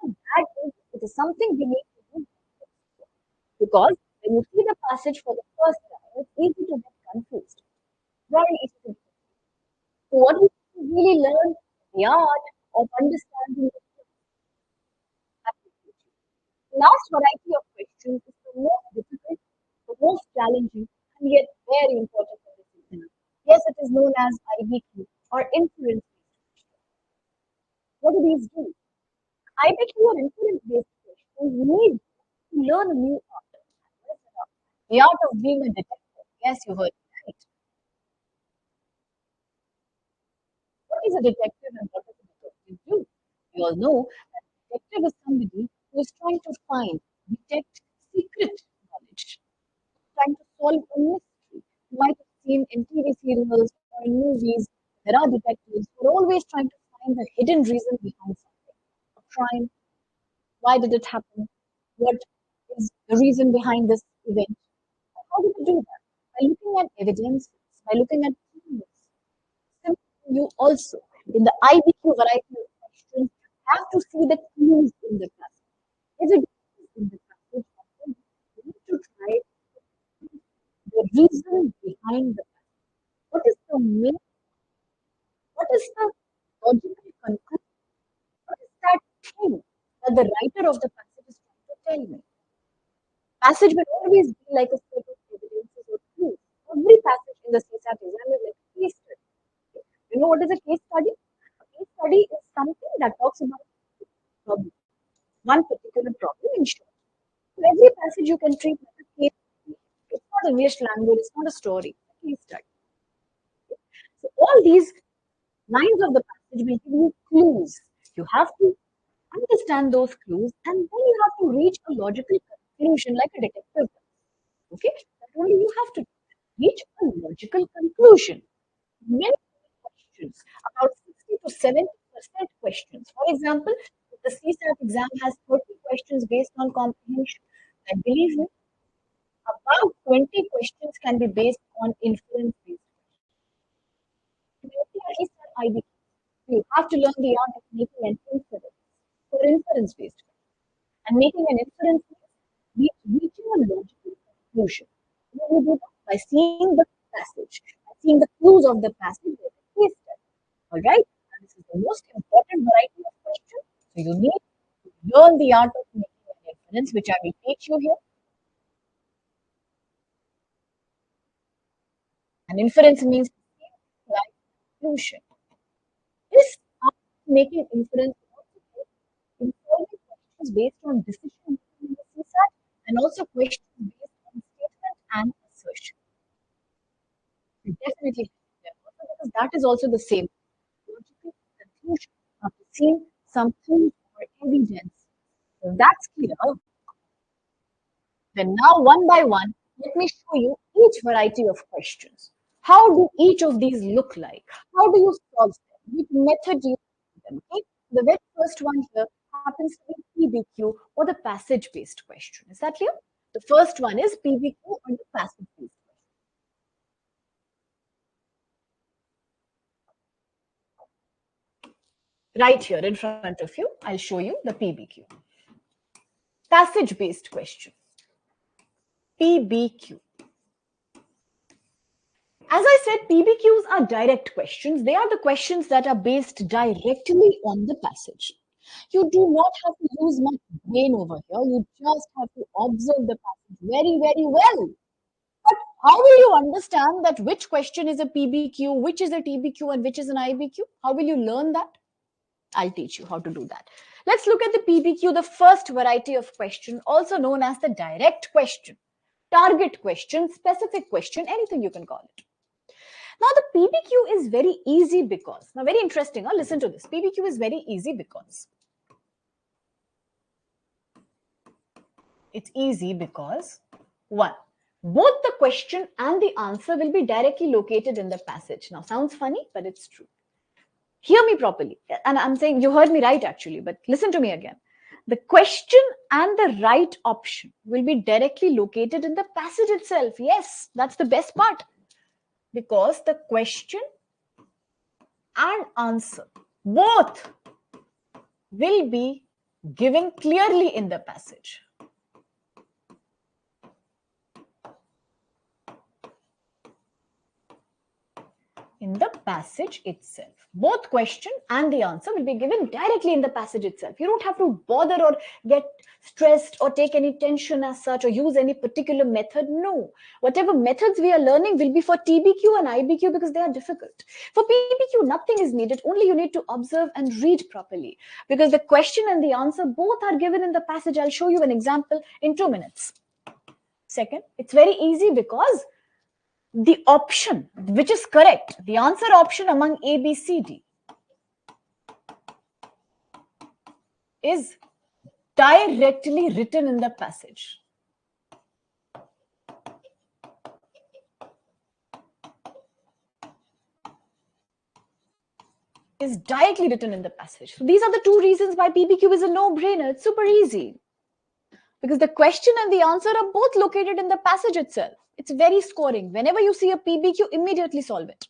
And that is, it is something we need to do because when you see the passage for the first time, it's easy to get confused. Very easy to get confused. So what we really learn the art of understanding the application. The last variety of questions is the most difficult, the most challenging, and yet very important for this exam. Yes, it is known as IBQ or inference. What do these do? IBQ or inference based questions need to learn a new art. The art of being a detective. Yes, you heard me right. What is a detective and what does a detective do? We all know that a detective is somebody who is trying to find, detect secret knowledge, trying to solve a mystery. You might have seen in TV serials or in movies, there are detectives who are always trying to find the hidden reason behind something. A crime, why did it happen? What is the reason behind this event? How do they do that? By looking at evidence, by looking at clues. You also, in the IBQ variety of questions, have to see the clues in the passage. If it is in the passage, you need to try the reason behind the passage. What is the main, what is the logical conclusion? What is that thing that the writer of the passage is trying to tell me? Passage will always be like a set of evidences or clues. Every passage in the CSAT exam is like a case study. You know what is a case study? A case study is something that talks about a problem, one particular problem in short. So every passage you can treat as a case study. It's not English language, it's not a story, it's a case study. So all these lines of the passage will give you clues. You have to understand those clues and then you have to reach a logical conclusion like a detective does. Okay? That only you have to reach a logical conclusion. Many questions, about 60 to 70% questions. For example, if the CSAT exam has 30 questions based on comprehension, then believe me, about 20 questions can be based on inference based questions. At least at IB, you have to learn the art of making an inference for inference based questions. And making an inference means reaching a logical conclusion. How do you do that? By seeing the passage, by seeing the clues of the passage with a case study. All right? And this is the most important variety of question. So you need to learn the art of making an inference, which I will teach you here. An inference means like conclusion. This art of making inference also helps in solving questions based on decision making in the CSAT and also questions based on statement and assertion. Definitely because that is also the same logical conclusion after seeing some clues or evidence. So that's clear. Then now one by one, let me show you each variety of questions. How do each of these look like? How do you solve them? Which method do you use them? Okay? The very first one here happens to be PBQ or the passage-based question. Is that clear? The first one is PBQ or the passage-based question. Right here in front of you, I'll show you the PBQ. Passage-based question. PBQ. As I said, PBQs are direct questions. They are the questions that are based directly on the passage. You do not have to use much brain over here. You just have to observe the passage very, very well. But how will you understand that which question is a PBQ, which is a TBQ, and which is an IBQ? How will you learn that? I'll teach you how to do that. Let's look at the PBQ, the first variety of question, also known as the direct question, target question, specific question, anything you can call it. Now, the PBQ is very easy because, now very interesting, listen to this. PBQ is very easy because, it's easy because, one, both the question and the answer will be directly located in the passage. Now, sounds funny, but it's true. Hear me properly. And I'm saying you heard me right, actually, but listen to me again. The question and the right option will be directly located in the passage itself. Yes, that's the best part. Because the question and answer both will be given clearly in the passage. In the passage itself. Both question and the answer will be given directly in the passage itself. You don't have to bother or get stressed or take any tension as such or use any particular method. No. Whatever methods we are learning will be for TBQ and IBQ because they are difficult. For PBQ, nothing is needed. Only you need to observe and read properly because the question and the answer both are given in the passage. I'll show you an example in 2 minutes. Second, it's very easy because the option which is correct, the answer option among A, B, C, D is directly written in the passage. Is directly written in the passage. So these are the 2 reasons why PBQ is a no-brainer. It's super easy. Because the question and the answer are both located in the passage itself. It's very scoring. Whenever you see a PBQ, immediately solve it.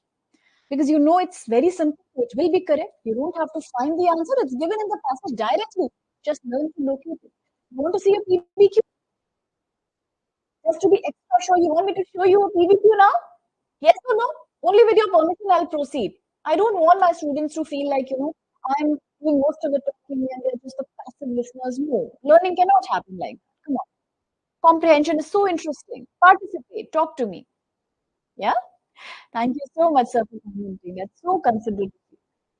Because you know it's very simple. It will be correct. You don't have to find the answer. It's given in the passage directly. Just learn to locate it. You want to see a PBQ? Just to be extra sure, you want me to show you a PBQ now? Yes or no? Only with your permission, I'll proceed. I don't want my students to feel like, I'm doing most of the talking and they're just the passive listeners. No, learning cannot happen like that. Come on. Comprehension is so interesting. Participate. Talk to me. Yeah? Thank you so much, sir, for commenting. That's so considerate.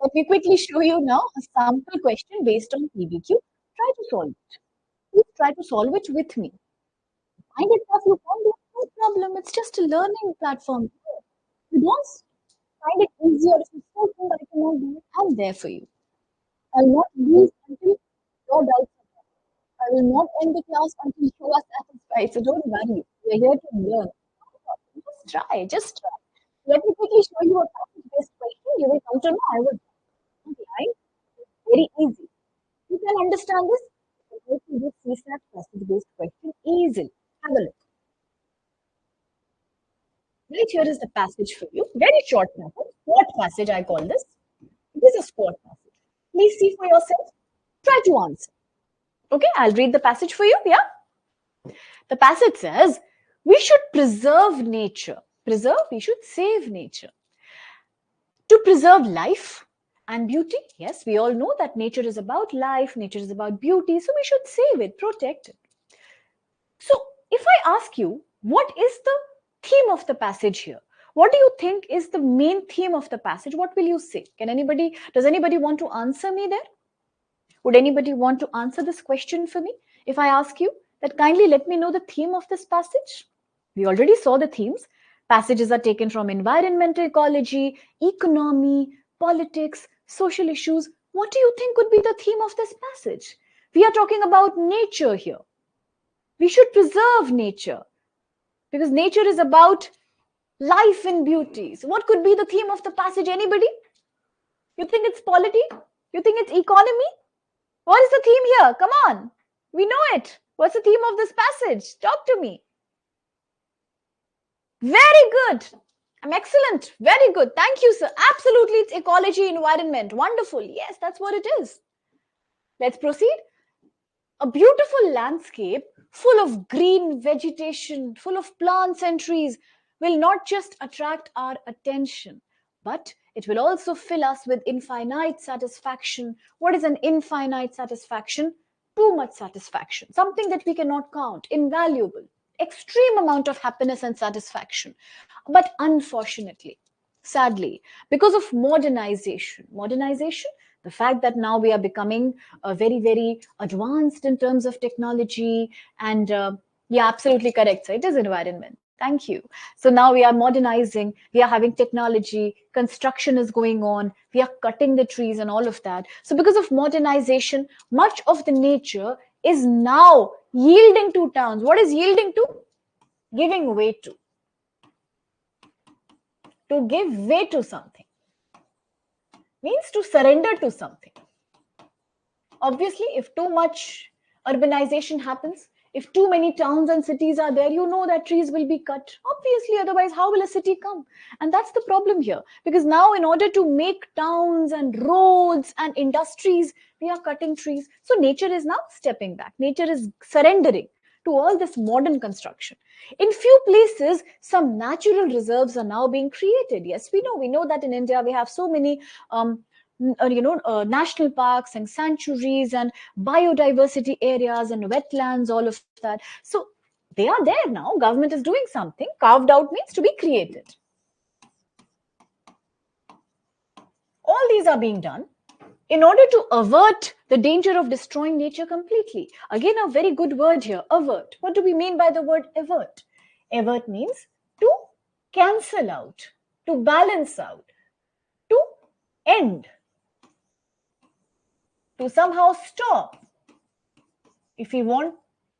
Let me quickly show you now a sample question based on PBQ. Try to solve it. Please try to solve it with me. Find it tough, you can't do it, no problem. It's just a learning platform. You don't find it easier if you still think I cannot do it. I'm there for you. I'll not leave until your doubts are done. I will not end the class until you are satisfied. So don't worry. We're here to learn. Just try. Just try. Let me quickly show you a passage-based question. You will come to know I would. Okay, it's very easy. You can understand this. You can go to this CSAT passage-based question easily. Have a look. Right here is the passage for you. Very short passage. What passage I call this? This is short passage. Please see for yourself. Try to answer. Okay, I'll read the passage for you. Yeah. The passage says, we should preserve nature. Preserve, we should save nature. To preserve life and beauty. Yes, we all know that nature is about life, nature is about beauty. So we should save it, protect it. So if I ask you, what is the theme of the passage here? What do you think is the main theme of the passage? What will you say? Does anybody want to answer me there? Would anybody want to answer this question for me? If I ask you that, kindly let me know the theme of this passage. We already saw the themes. Passages are taken from environmental ecology, economy, politics, social issues. What do you think could be the theme of this passage? We are talking about nature here. We should preserve nature because nature is about life and beauty. So what could be the theme of the passage? Anybody? You think it's polity? You think it's economy? What is the theme here? Come on. We know it. What's the theme of this passage? Talk to me. Very good. I'm excellent. Very good. Thank you, sir. Absolutely, it's ecology, environment. Wonderful. Yes, that's what it is. Let's proceed. A beautiful landscape full of green vegetation, full of plants and trees will not just attract our attention, but it will also fill us with infinite satisfaction. What is an infinite satisfaction? Too much satisfaction, something that we cannot count, invaluable, extreme amount of happiness and satisfaction. But unfortunately, sadly, because of modernization, the fact that now we are becoming very, very advanced in terms of technology, and yeah, absolutely correct. So it is environment. Thank you. So now we are modernizing, we are having technology, construction is going on, we are cutting the trees and all of that. So because of modernization, much of the nature is now yielding to towns. What is yielding to? Giving way to. To give way to something means to surrender to something. Obviously, if too much urbanization happens, if too many towns and cities are there, you know that trees will be cut. Obviously, otherwise, how will a city come? And that's the problem here. Because now, in order to make towns and roads and industries, we are cutting trees. So nature is now stepping back. Nature is surrendering to all this modern construction. In few places, some natural reserves are now being created. Yes, we know that in India we have so many national parks and sanctuaries and biodiversity areas and wetlands, all of that. So they are there now. Government is doing something. Carved out means to be created. All these are being done in order to avert the danger of destroying nature completely. Again, a very good word here, avert. What do we mean by the word avert? Avert means to cancel out, to balance out, to end, to somehow stop. If we want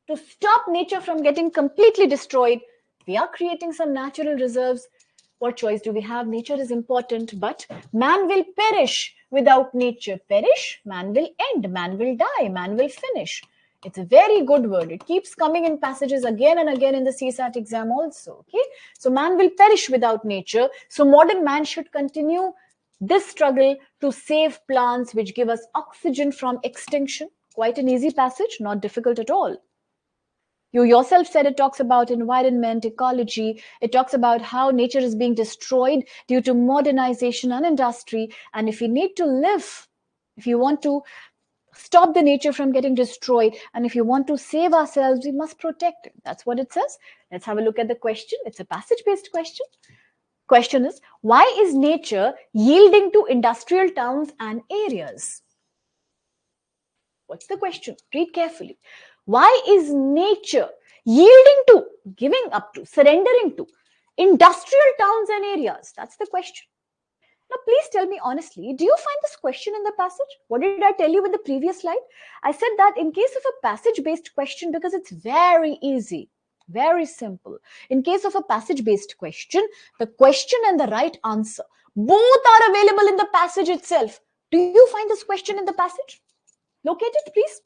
to stop nature from getting completely destroyed, we are creating some natural reserves. What choice do we have? Nature is important, but man will perish without nature. Perish, man will end, man will die, man will finish. It's a very good word. It keeps coming in passages again and again in the CSAT exam also. Okay, so man will perish without nature. So modern man should continue this struggle to save plants which give us oxygen from extinction. Quite an easy passage, not difficult at all. You yourself said it talks about environment, ecology. It talks about how nature is being destroyed due to modernization and industry. And if we need to live, if you want to stop the nature from getting destroyed, and if you want to save ourselves, we must protect it. That's what it says. Let's have a look at the question. It's a passage-based question. Question is, why is nature yielding to industrial towns and areas? What's the question? Read carefully. Why is nature yielding to, giving up to, surrendering to industrial towns and areas? That's the question. Now, please tell me honestly, do you find this question in the passage? What did I tell you with the previous slide? I said that in case of a passage-based question, because it's very easy, very simple. In case of a passage-based question, the question and the right answer, both are available in the passage itself. Do you find this question in the passage? Locate it, please.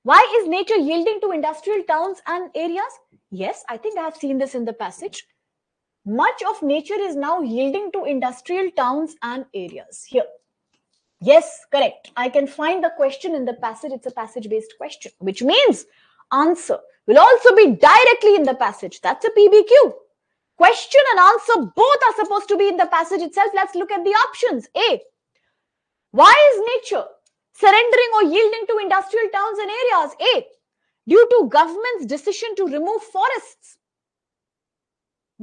Why is nature yielding to industrial towns and areas? Yes, I think I have seen this in the passage. Much of nature is now yielding to industrial towns and areas. Here. Yes, correct. I can find the question in the passage. It's a passage-based question, which means answer will also be directly in the passage. That's a PBQ. Question and answer both are supposed to be in the passage itself. Let's look at the options. A. Why is nature surrendering or yielding to industrial towns and areas? A. Due to government's decision to remove forests.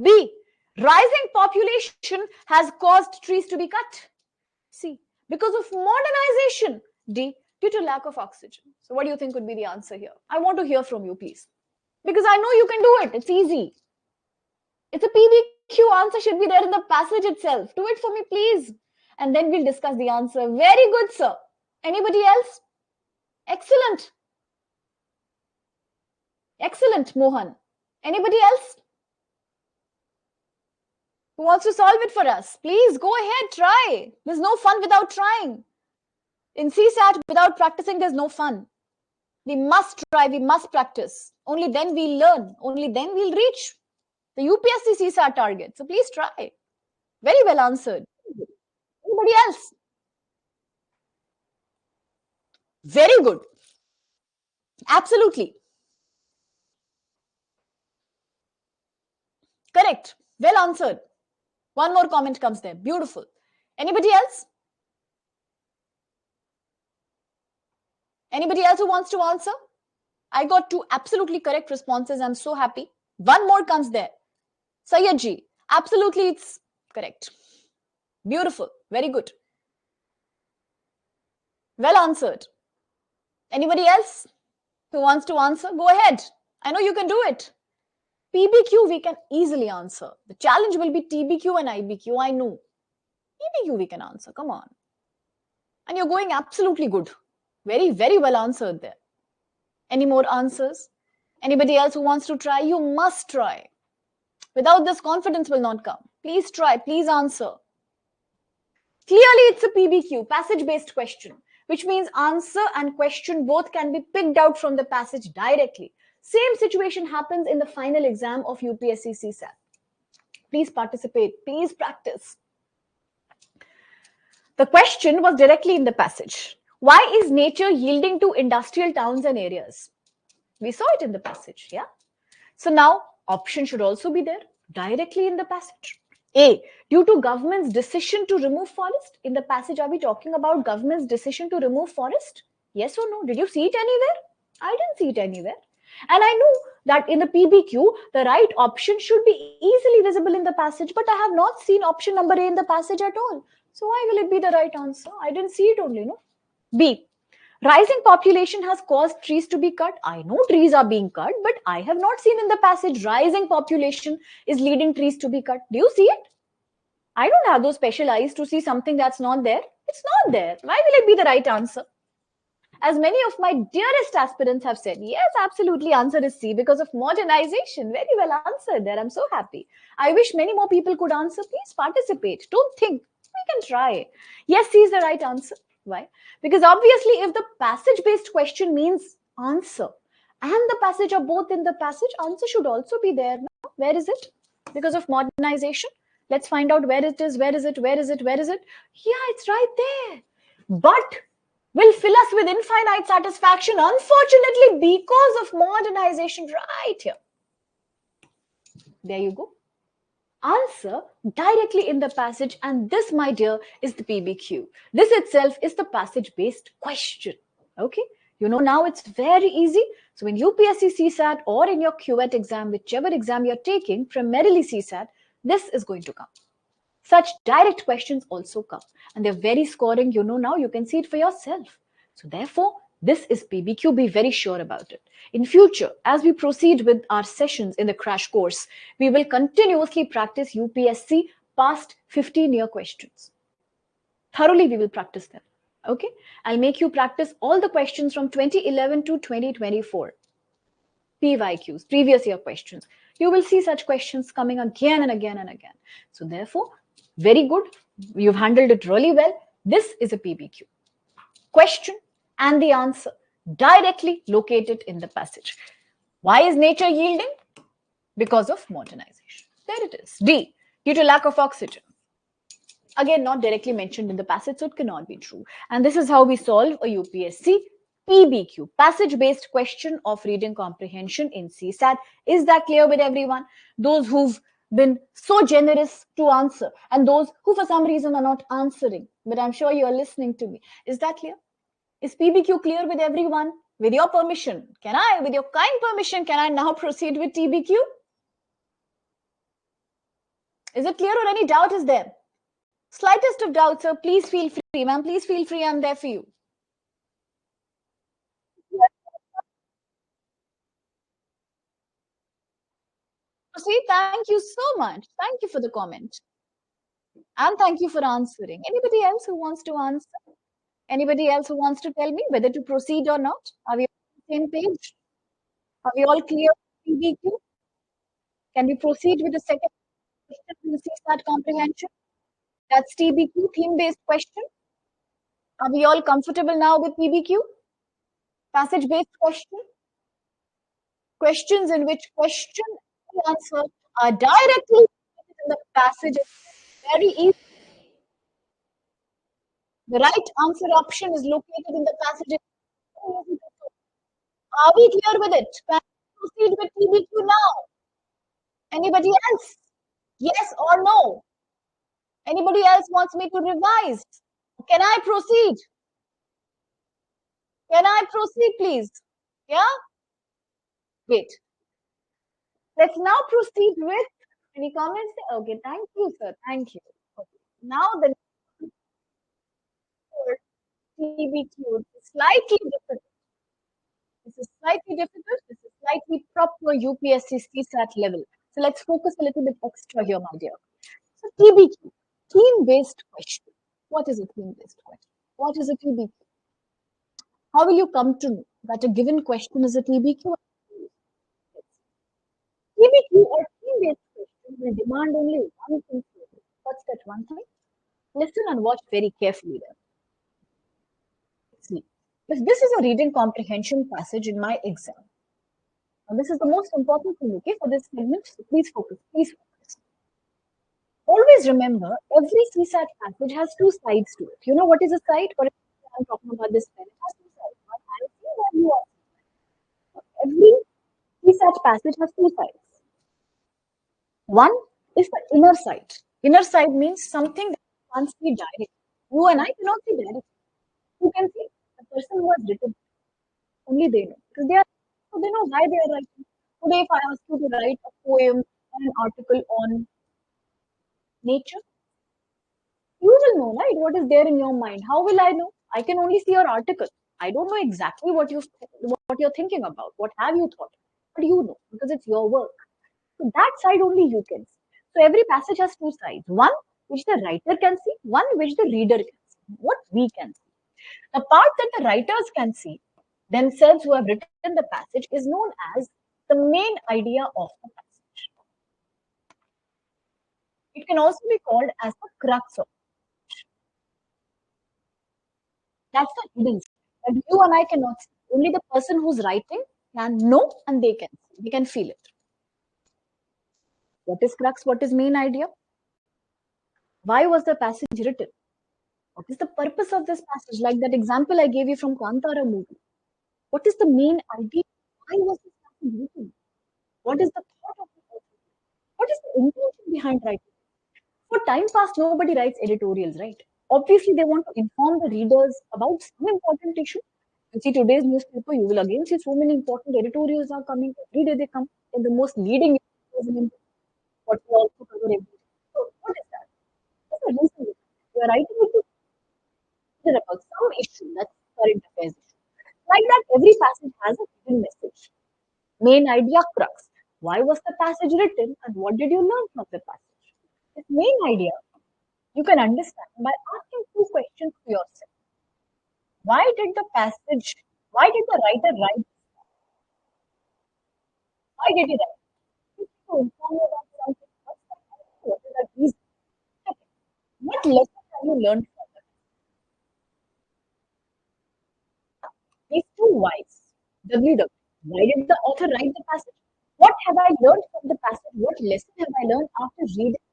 B. Rising population has caused trees to be cut. C. Because of modernization. D. Due to lack of oxygen. So what do you think would be the answer here? I want to hear from you, please. Because I know you can do it. It's easy. It's a PBQ answer should be there in the passage itself. Do it for me, please. And then we'll discuss the answer. Very good, sir. Anybody else? Excellent. Excellent, Mohan. Anybody else who wants to solve it for us? Please go ahead, try. There's no fun without trying. In CSAT, without practicing, there's no fun. We must try, we must practice. Only then we'll learn. Only then we'll reach the UPSC CSAT target. So please try. Very well answered. Anybody else? Very good. Absolutely. Correct. Well answered. One more comment comes there. Beautiful. Anybody else? Anybody else who wants to answer? I got two absolutely correct responses. I'm so happy. One more comes there. Sayyadji. Absolutely, it's correct. Beautiful. Very good. Well answered. Anybody else who wants to answer? Go ahead. I know you can do it. PBQ we can easily answer. The challenge will be TBQ and IBQ. I know. PBQ we can answer. Come on. And you're going absolutely good. Very, very well answered there. Any more answers? Anybody else who wants to try? You must try. Without this, confidence will not come. Please try. Please answer. Clearly, it's a PBQ, passage-based question, which means answer and question both can be picked out from the passage directly. Same situation happens in the final exam of UPSC CSAT. Please participate. Please practice. The question was directly in the passage. Why is nature yielding to industrial towns and areas? We saw it in the passage, yeah? So now, option should also be there, directly in the passage. A, due to government's decision to remove forest. In the passage, are we talking about government's decision to remove forest? Yes or no? Did you see it anywhere? I didn't see it anywhere. And I know that in the PBQ, the right option should be easily visible in the passage, but I have not seen option number A in the passage at all. So why will it be the right answer? I didn't see it only, no? B, rising population has caused trees to be cut. I know trees are being cut, but I have not seen in the passage rising population is leading trees to be cut. Do you see it? I don't have those special eyes to see something that's not there. It's not there. Why will it be the right answer? As many of my dearest aspirants have said, yes, absolutely, answer is C because of modernization. Very well answered there. I'm so happy. I wish many more people could answer. Please participate. Don't think. We can try. Yes, C is the right answer. Why? Because obviously, if the passage-based question means answer and the passage are both in the passage, answer should also be there. No? Where is it? Because of modernization. Let's find out where it is. Where is it? Where is it? Where is it? Yeah, it's right there. But will fill us with infinite satisfaction, unfortunately, because of modernization right here. There you go. Answer directly in the passage, and this, my dear, is the PBQ. This itself is the passage-based question. Okay, you know now it's very easy. So in UPSC CSAT or in your QET exam, whichever exam you're taking, primarily CSAT, this is going to come. Such direct questions also come, and they're very scoring. You know now, you can see it for yourself. So therefore, this is PBQ. Be very sure about it. In future, as we proceed with our sessions in the crash course, we will continuously practice UPSC past 15-year questions. Thoroughly, we will practice them. Okay? I'll make you practice all the questions from 2011 to 2024. PYQs, previous year questions. You will see such questions coming again and again and again. So therefore, very good. You've handled it really well. This is a PBQ. Question and the answer directly located in the passage. Why is nature yielding? Because of modernization. There it is. D, due to lack of oxygen. Again, not directly mentioned in the passage, so it cannot be true. And this is how we solve a UPSC PBQ, passage-based question of reading comprehension in CSAT. Is that clear with everyone? Those who've been so generous to answer and those who for some reason are not answering, but I'm sure you're listening to me. Is that clear? Is PBQ clear with everyone? With your permission, with your kind permission, can I now proceed with TBQ? Is it clear or any doubt is there? Slightest of doubt, sir, please feel free. Ma'am, please feel free. I'm there for you. See, thank you so much. Thank you for the comment. And thank you for answering. Anybody else who wants to answer? Anybody else who wants to tell me whether to proceed or not? Are we on the same page? Are we all clear with PBQ? Can we proceed with the second question in the CSAT comprehension? That's TBQ, theme-based question. Are we all comfortable now with PBQ? Passage-based question? Questions in which question and answer are directly located in the passage. Very easy. The right answer option is located in the passage. Are we clear with it? Can we proceed with TBQ now? Anybody else? Yes or no? Anybody else wants me to revise? Can I proceed? Can I proceed, please? Yeah? Wait. Let's now proceed with any comments? Okay, thank you, sir. Thank you. Okay. Now the TBQ is slightly different. This is slightly difficult. This is slightly proper UPSC CSAT level. So let's focus a little bit extra here, my dear. So TBQ, theme-based question. What is a theme-based question? What is a TBQ? How will you come to know that a given question is a TBQ? TBQ or theme-based question will demand only one thing. What's that one thing? Listen and watch very carefully then. See, if this is a reading comprehension passage in my exam, and this is the most important thing, okay, for this segment, so please focus, please focus. Always remember, every CSAT passage has two sides to it. You know what is a side? Or I'm talking about this pen, it has two sides. One I see, one you are. Every CSAT passage has two sides. One is the inner side. Inner side means something that you can't see directly. You and I cannot see directly. Who can see? The person who has written. Only they know. Because they are so they know why they are writing. Today, if I ask you to write a poem or an article on nature, you will know, right? What is there in your mind? How will I know? I can only see your article. I don't know exactly what you're thinking about. What have you thought? But you know because it's your work. So that side only you can see. So every passage has two sides. One which the writer can see, one which the reader can see. What we can see. The part that the writers can see themselves who have written the passage is known as the main idea of the passage. It can also be called as the crux of. That's the hidden side that you and I cannot see. Only the person who's writing can know and they can see. They can feel it. What is crux? What is main idea? Why was the passage written? What is the purpose of this passage? Like that example I gave you from Kantara movie. What is the main idea? Why was this passage written? What is the thought of the author? What is the intention behind writing? For time past, nobody writes editorials, right? Obviously, they want to inform the readers about some important issue. You see today's newspaper, you will again see so many important editorials are coming. Every day they come in the most leading issues, what we also cover every day. So, what is that? What's the reason? You are writing it about some issue that's current affairs issue. Like that, every passage has a hidden message. Main idea crux. Why was the passage written and what did you learn from the passage? This main idea you can understand by asking two questions to yourself. Why did the passage, why did the writer write? Why did he write? To inform you about something. What's the what is the reason? Second, what lesson have you learned from it? These two whys. WW. Why did the author write the passage? What have I learned from the passage? What lesson have I learned after reading?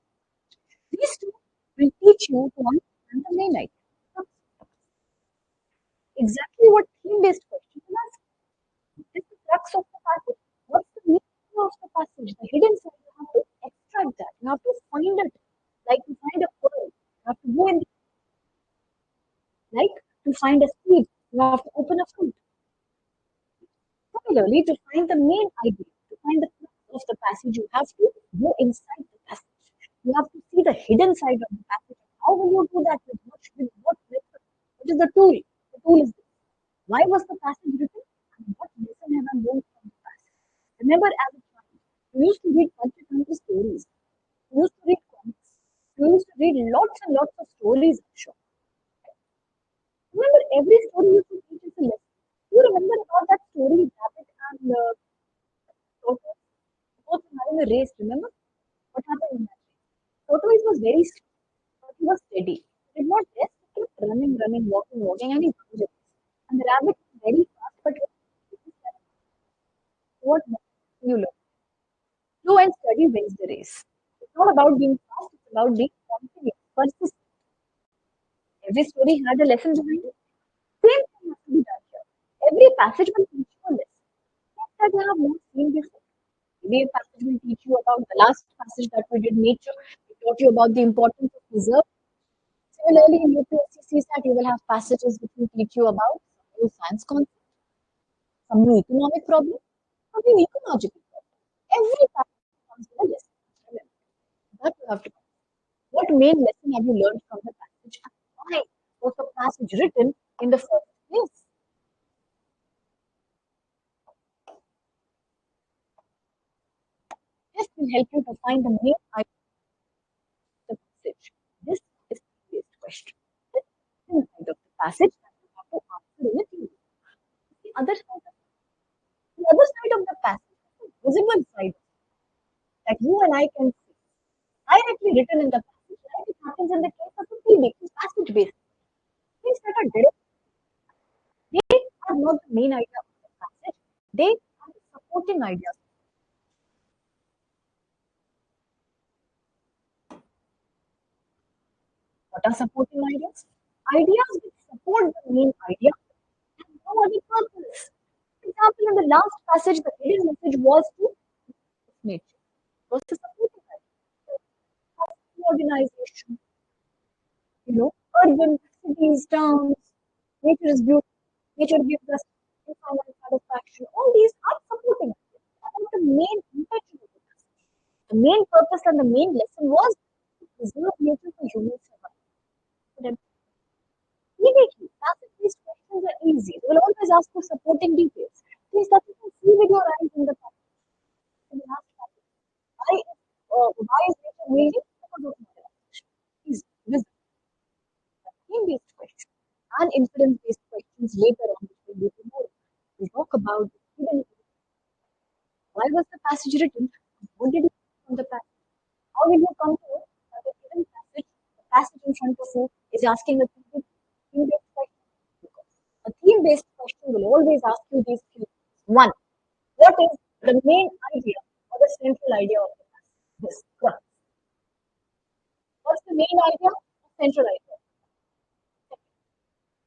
These two will teach you to understand the main idea. Exactly what theme-based question is asking. What is the crux of the passage? What's the meaning of the passage? The hidden side, you have to extract that. You have to find it. Like to find a pearl. You have to go in, like to find a seed. You have to open a fruit. Similarly, to find the main idea, to find the crux of the passage, you have to go inside the passage. You have to see the hidden side of the passage. How will you do that? With what method? What is the tool? The tool is this. Why was the passage written? And what lesson have I learned from the passage? Remember, as a child, we used to read multiple stories. We used to read comics. We used to read lots and lots of stories, I'm sure. Remember, every story used to teach us a lesson. You remember about that story, Rabbit and Tortoise? Both were having a race, remember? What happened in that race? Tortoise was very slow, but he was steady. He did not rest, he kept running, running, walking, walking, and he won the race. And the rabbit was very fast, but what you learn? Slow and steady wins the race. It's not about being fast, it's about being confident, persistent. Every story had a lesson behind it. Same thing has to be done here. Every passage will teach you a lesson. Things that you have not seen before. Maybe a passage will teach you about the last passage that we did, nature. It taught you about the importance of reserve. Similarly, in UPSC CSAT, you will have passages which will teach you about some new science concept, some new economic problem, some new ecological problem. Every passage comes with a lesson. Remember, that you have to know. What main lesson have you learned from the passage, and why was the passage written in the first place? This will help you to find the main idea of the passage. This is the based question. This is the side of the passage that you have to answer in a theory. The other side of the passage is the visible side that you and I can see directly written in the passage, like it happens in the case of a PB, passage based. Things that are direct, they are not the main idea of the passage, they are the supporting ideas. What are supporting ideas? Ideas which support the main idea and no other purpose. For example, in the last passage, the hidden message was to nature. Was the supporting idea. Organization, urban cities, towns, nature is beautiful, nature gives us infinite satisfaction. All these are supporting ideas. About the main intention of the passage. The main purpose and the main lesson was to preserve nature for human survival. Immediately, passage-based questions are easy. They will always ask for supporting details. Things that you can see with your eyes in the passage. In the last passage. Why is nature amazing? Because of mineralization. Easy. Visible. Theme-based questions and inference-based questions later on, which will be tomorrow. We'll talk about the hidden. Why was the passage written? What did you learn from the passage? How will you come to know that the hidden passage, the passage in front of you, is asking a theme-based question? Because a theme-based question will always ask you these few things. One, what is the main idea or the central idea of the passage? This crux. What's the main idea or central idea?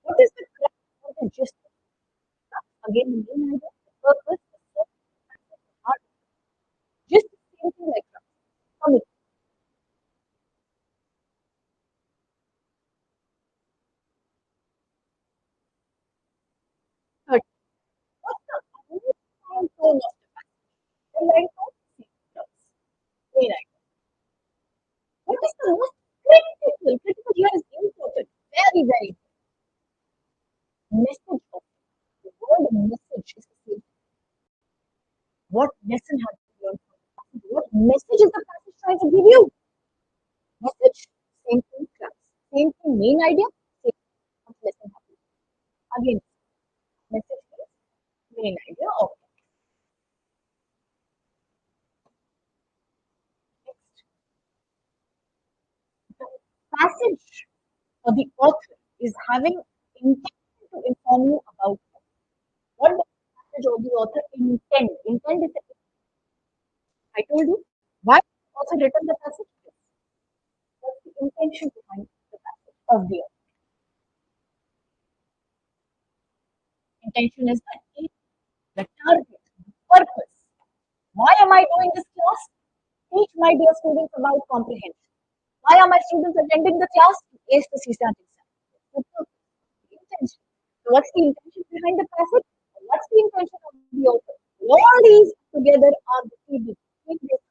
What is the crux or the gist? Again, the main idea, the purpose, the scope, the heart. Just the same thing like crux. Coming. Third, what's the underlying tone of the passage? The line of crux. Main idea. What is the most critical? Critical here is important. Very, very message of the word message is the same. What lesson have you learned from the passage? What message is the passage trying to give you? Message, same thing, class. Same thing, main idea, same thing. What lesson have you learned? Again, message is main idea of next. The passage or the author is having intention to inform you about what the passage or the author intend. Intend is the, I told you why the author written the passage. What's the intention behind the passage of the author? Intention is the aim, the target, the purpose. Why am I doing this class? Teach my dear students about comprehension. Why are my students attending the class? To ace the CSAT exam. The purpose, the intention. So what's the intention behind the passage? What's the intention of the author? All these together are the key based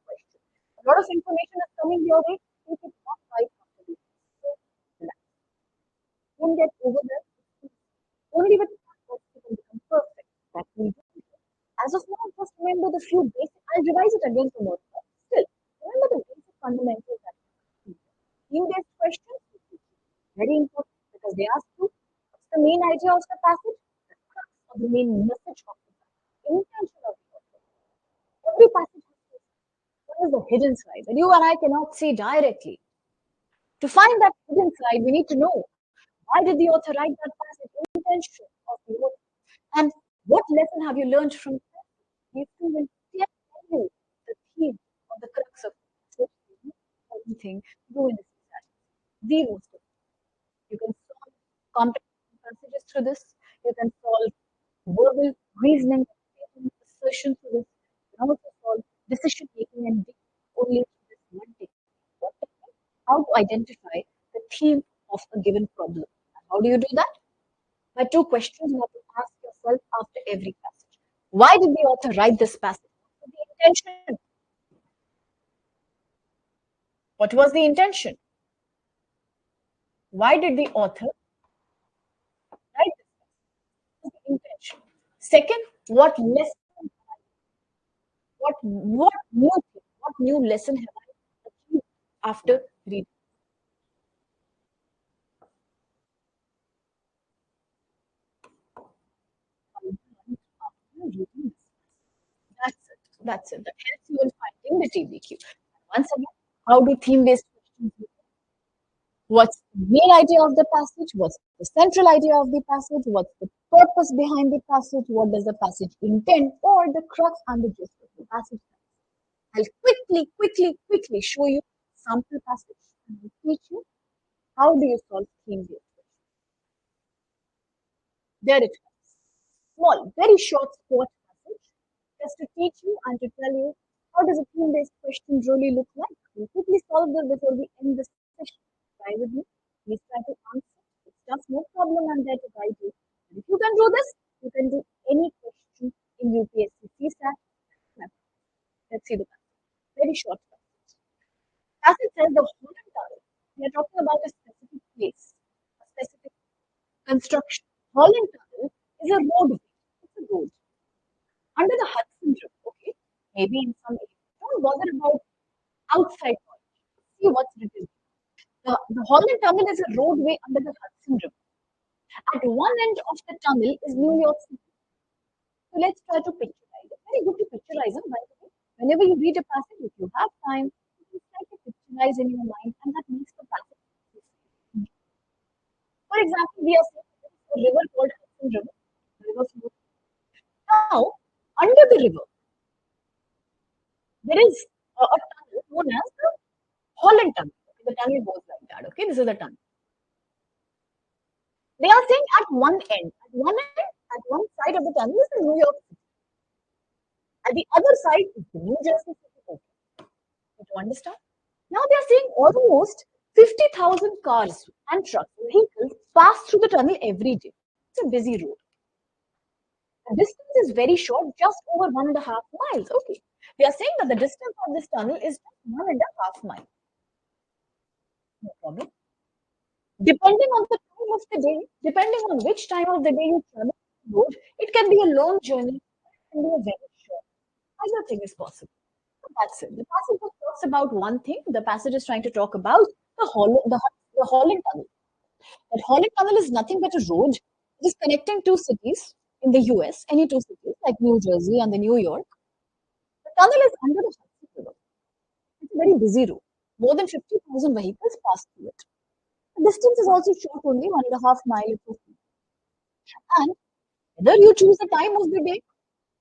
questions. A lot of information is coming your way. Take it one by one. So relax. Don't get over that. Only with practice you can become perfect. That will do. As of now, just remember the few basic. I'll revise it again tomorrow. But still, remember the basic fundamentals that theme-based questions. Very important because they ask you what's the main idea of the passage, the crux or the main message of the passage, intention of the author. Every passage has this. What is the hidden side that you and I cannot see directly? To find that hidden side, we need to know why did the author write that passage, intention of the author, and what lesson have you learned from that? These two will tell you the theme. the crux of it. Everything do in this exercise. The most of it. You can solve comprehension passages through this. You can solve verbal reasoning, assertion through this. You can also solve decision making and only through this one technique. What technique? How to identify the theme of a given problem. And how do you do that? By two questions you have to ask yourself after every passage. Why did the author write this passage? What was the intention? What was the intention? Why did the author write this passage? What was the intention? Second, what lesson, what new lesson have I achieved after reading? After reading this. That's it. That's it. That helps you in finding the TBQ. Once again, how do theme-based questions work? What's the main idea of the passage? What's the central idea of the passage? What's the purpose behind the passage? What does the passage intend? Or the crux and the gist of the passage? I'll quickly show you sample passage and I'll teach you how do you solve theme-based questions. There it is. Small, very short sport passage just to teach you and to tell you how does a theme-based question really look like. We'll quickly solve this before we end the session. Try with me. Please try to answer. It's just no problem. I'm there to guide you. And if you can do this, you can do any question in UPSC CSAT. Let's see the passage. Very short passage. Passage says the Holland Tunnel. We are talking about a specific place, a specific construction. Holland Tunnel is a roadway. It's a road under the Hudson River. Okay, maybe in some areas. Don't bother about outside knowledge. See what's written. The Holland Tunnel is a roadway under the Hudson River. At one end of the tunnel is New York City. So let's try to picturize. It's very good to picturize, by the way. Whenever you read a passage, if you have time, you can try to picturize in your mind, and that makes the passage. For example, we are saying a river called Hudson River. River flows. Now, under the river, there is a tunnel known as the Holland Tunnel. The tunnel goes like that. Okay, this is the tunnel. They are saying at one end, at one side of the tunnel is the New York City. At the other side is the New Jersey City. Okay, you understand? Now they are saying almost 50,000 cars and trucks, vehicles pass through the tunnel every day. It's a busy road. The distance is very short, just over 1.5 miles. Okay, they are saying that the distance of this tunnel is just 1.5 miles. No problem. Depending on the time of the day, depending on which time of the day you travel the road, it can be a long journey, it can be a very short. Either thing is possible. So that's it. The passage talks about one thing. The passage is trying to talk about the Holland Tunnel. That Holland Tunnel is nothing but a road. It is connecting two cities in the US, any two cities like New Jersey and the New York. The tunnel is under the Hudson River. It's a very busy road. More than 50,000 vehicles pass through it. The distance is also short, only 1.5 miles. And whether you choose the time of the day,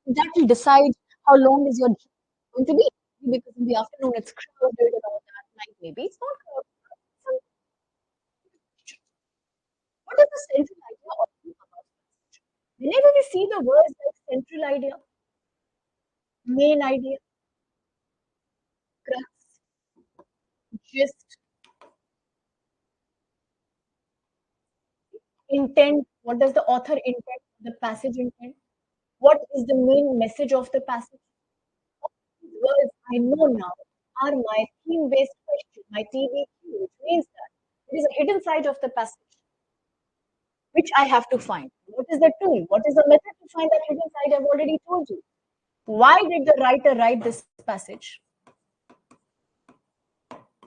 that will decide how long is your journey going to be. Because in the afternoon it's crowded and all that. Night maybe it's not crowded. So, what is the central idea of the about passage? Whenever we see the words like central idea, main idea, crux, gist, intent, what does the author intend, the passage intend? What is the main message of the passage? All these words I know now are my theme-based question, my TBQ, which means that there is a hidden side of the passage which I have to find. What is the tool? What is the method to find that hidden side? I've already told you. Why did the writer write this passage?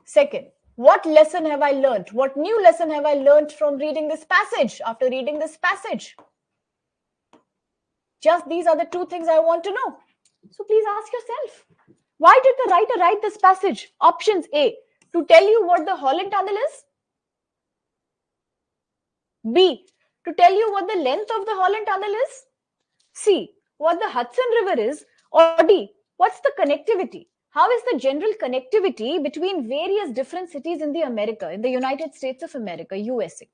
Second, what lesson have I learned? What new lesson have I learned from reading this passage after reading this passage? Just these are the two things I want to know. So please ask yourself, why did the writer write this passage? Options A, to tell you what the Holland Tunnel is. B, to tell you what the length of the Holland Tunnel is. C, what the Hudson River is. Or D, what's the connectivity? How is the general connectivity between various different cities in the United States of America, USA?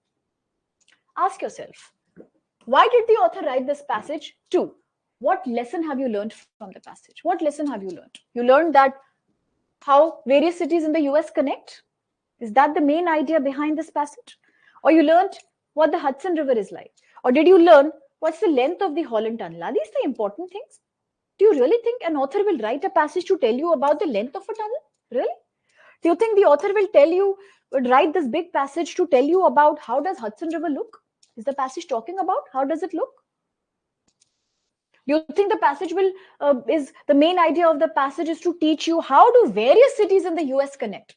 Ask yourself, why did the author write this passage? 2. What lesson have you learned from the passage? What lesson have you learned? You learned that how various cities in the US connect? Is that the main idea behind this passage? Or you learned what the Hudson River is like? Or did you learn what's the length of the Holland Tunnel? Are these the important things? Do you really think an author will write a passage to tell you about the length of a tunnel? Really? Do you think the author would write this big passage to tell you about how does Hudson River look? Is the passage talking about how does it look? Do you think the passage is the main idea of the passage is to teach you how do various cities in the US connect?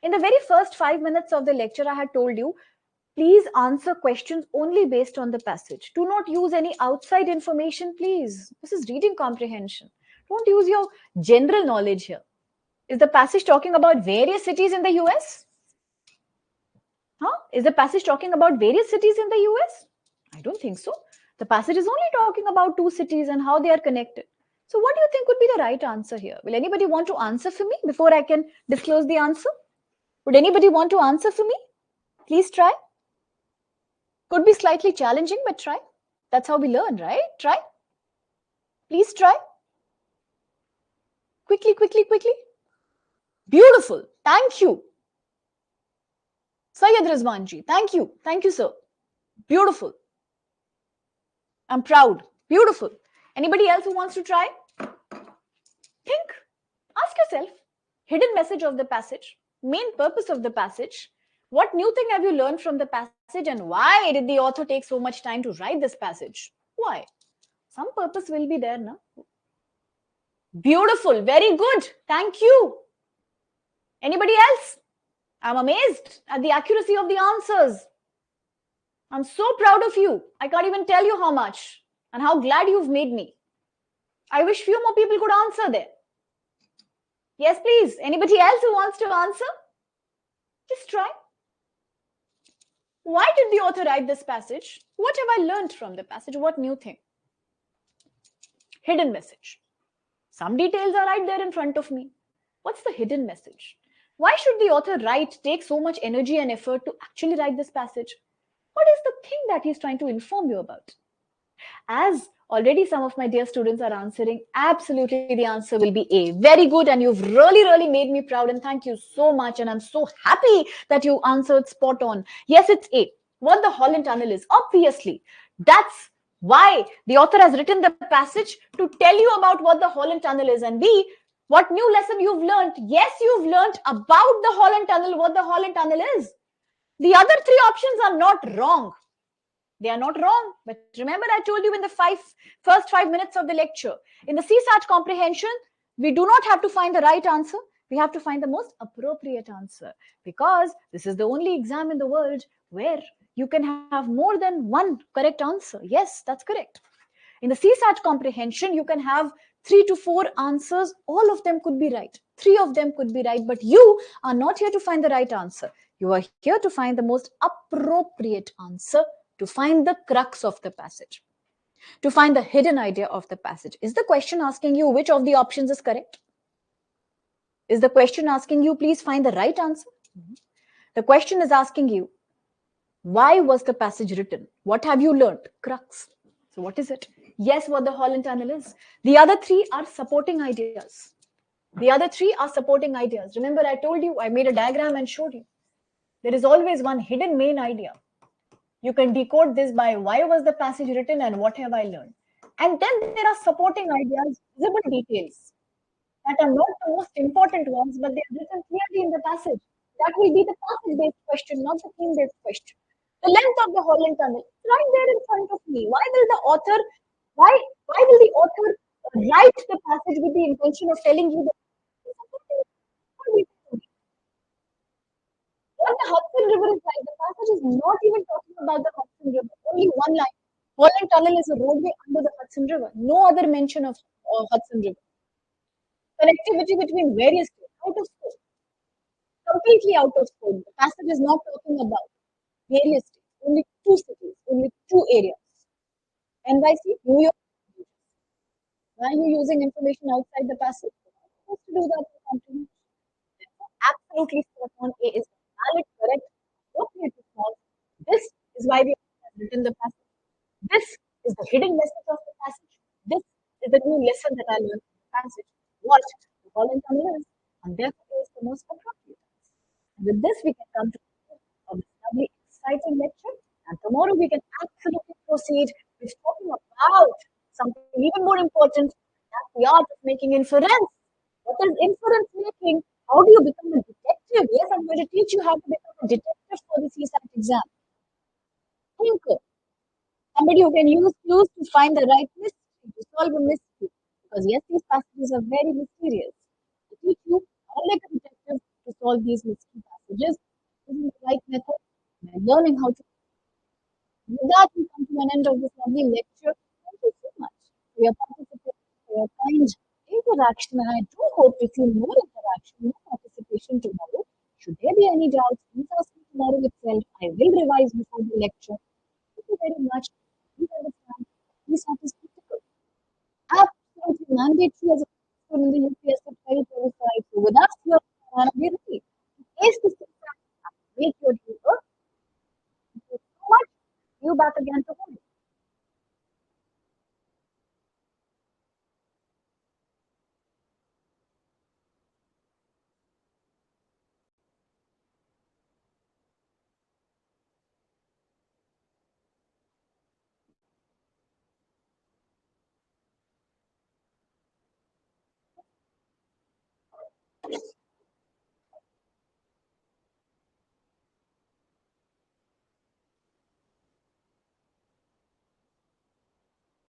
In the very first 5 minutes of the lecture, I had told you, please answer questions only based on the passage. Do not use any outside information, please. This is reading comprehension. Don't use your general knowledge here. Is the passage talking about various cities in the US? Is the passage talking about various cities in the US? I don't think so. The passage is only talking about 2 cities and how they are connected. So what do you think would be the right answer here? Will anybody want to answer for me before I can disclose the answer? Would anybody want to answer for me? Please try. Could be slightly challenging, but try. That's how we learn, right? Try. Please try. Quickly, quickly, quickly. Beautiful. Thank you. Syed Rizwanji. Thank you. Thank you, sir. Beautiful. I'm proud. Beautiful. Anybody else who wants to try? Think. Ask yourself. Hidden message of the passage. Main purpose of the passage. What new thing have you learned from the passage and why did the author take so much time to write this passage? Why? Some purpose will be there, no? Beautiful. Very good. Thank you. Anybody else? I'm amazed at the accuracy of the answers. I'm so proud of you. I can't even tell you how much and how glad you've made me. I wish few more people could answer there. Yes, please. Anybody else who wants to answer? Just try. Why did the author write this passage? What have I learned from the passage? What new thing? Hidden message. Some details are right there in front of me. What's the hidden message? Why should the author take so much energy and effort to actually write this passage? What is the thing that he's trying to inform you about? As already some of my dear students are answering, absolutely the answer will be A. Very good, and you've really, really made me proud, and thank you so much, and I'm so happy that you answered spot on. Yes, it's A. What the Holland Tunnel is. Obviously, that's why the author has written the passage to tell you about what the Holland Tunnel is, and B, what new lesson you've learned. Yes, you've learned about the Holland Tunnel, what the Holland Tunnel is. The other 3 options are not wrong. They are not wrong. But remember, I told you in the first 5 minutes of the lecture, in the CSAT comprehension, we do not have to find the right answer. We have to find the most appropriate answer, because this is the only exam in the world where you can have more than one correct answer. Yes, that's correct. In the CSAT comprehension, you can have 3 to 4 answers. All of them could be right. 3 of them could be right, but you are not here to find the right answer. You are here to find the most appropriate answer, to find the crux of the passage, to find the hidden idea of the passage. Is the question asking you which of the options is correct? Is the question asking you, please find the right answer? The question is asking you, why was the passage written? What have you learned? Crux. So what is it? Yes, what the Holland Tunnel is. The other 3 are supporting ideas. The other 3 are supporting ideas. Remember, I told you, I made a diagram and showed you. There is always one hidden main idea. You can decode this by why was the passage written and what have I learned. And then there are supporting ideas, visible details that are not the most important ones, but they are written clearly in the passage. That will be the passage-based question, not the theme-based question. The length of the Holland Tunnel, right there in front of me. Why will the author write the passage with the intention of telling you that what the Hudson River is like? The passage is not even talking about the Hudson River. Only one line. Holland Tunnel is a roadway under the Hudson River. No other mention of Hudson River. Connectivity between various states, out of scope. Completely out of scope. The passage is not talking about various states. Only 2 cities, only 2 areas. NYC, New York. Why are you using information outside the passage? You're not supposed to do that. comprehension. Absolutely spot on. A is valid, correct, appropriate response. This is why we have written the passage. This is the hidden message of the passage. This is the new lesson that I learned from the passage. What the following is, and therefore is the most appropriate. And with this, we can come to a lovely, exciting lecture. And tomorrow we can absolutely proceed with talking about something even more important, that's the art of making inference. What is inference making? How do you become a detective? Yes, I'm going to teach you how to become a detective for the CSAT exam. Thinker, somebody who can use clues to find the right mystery, to solve a mystery. Because yes, these passages are very mysterious. To teach you how, like a detective, to solve these mystery passages using the right method and learning how to. With that, we come to an end of this lovely lecture. Thank you so much for your participation, for your kind interaction, and I do hope to see more interaction, more participation tomorrow. Should there be any doubts, please ask me tomorrow itself. I will revise before the lecture. Thank you very much. Please understand, please have this critical. Absolutely mandatory as a student in the UPSC 2025. So with us, you are be ready. Ace the system, make your dream work. Thank you so much. See you back again tomorrow.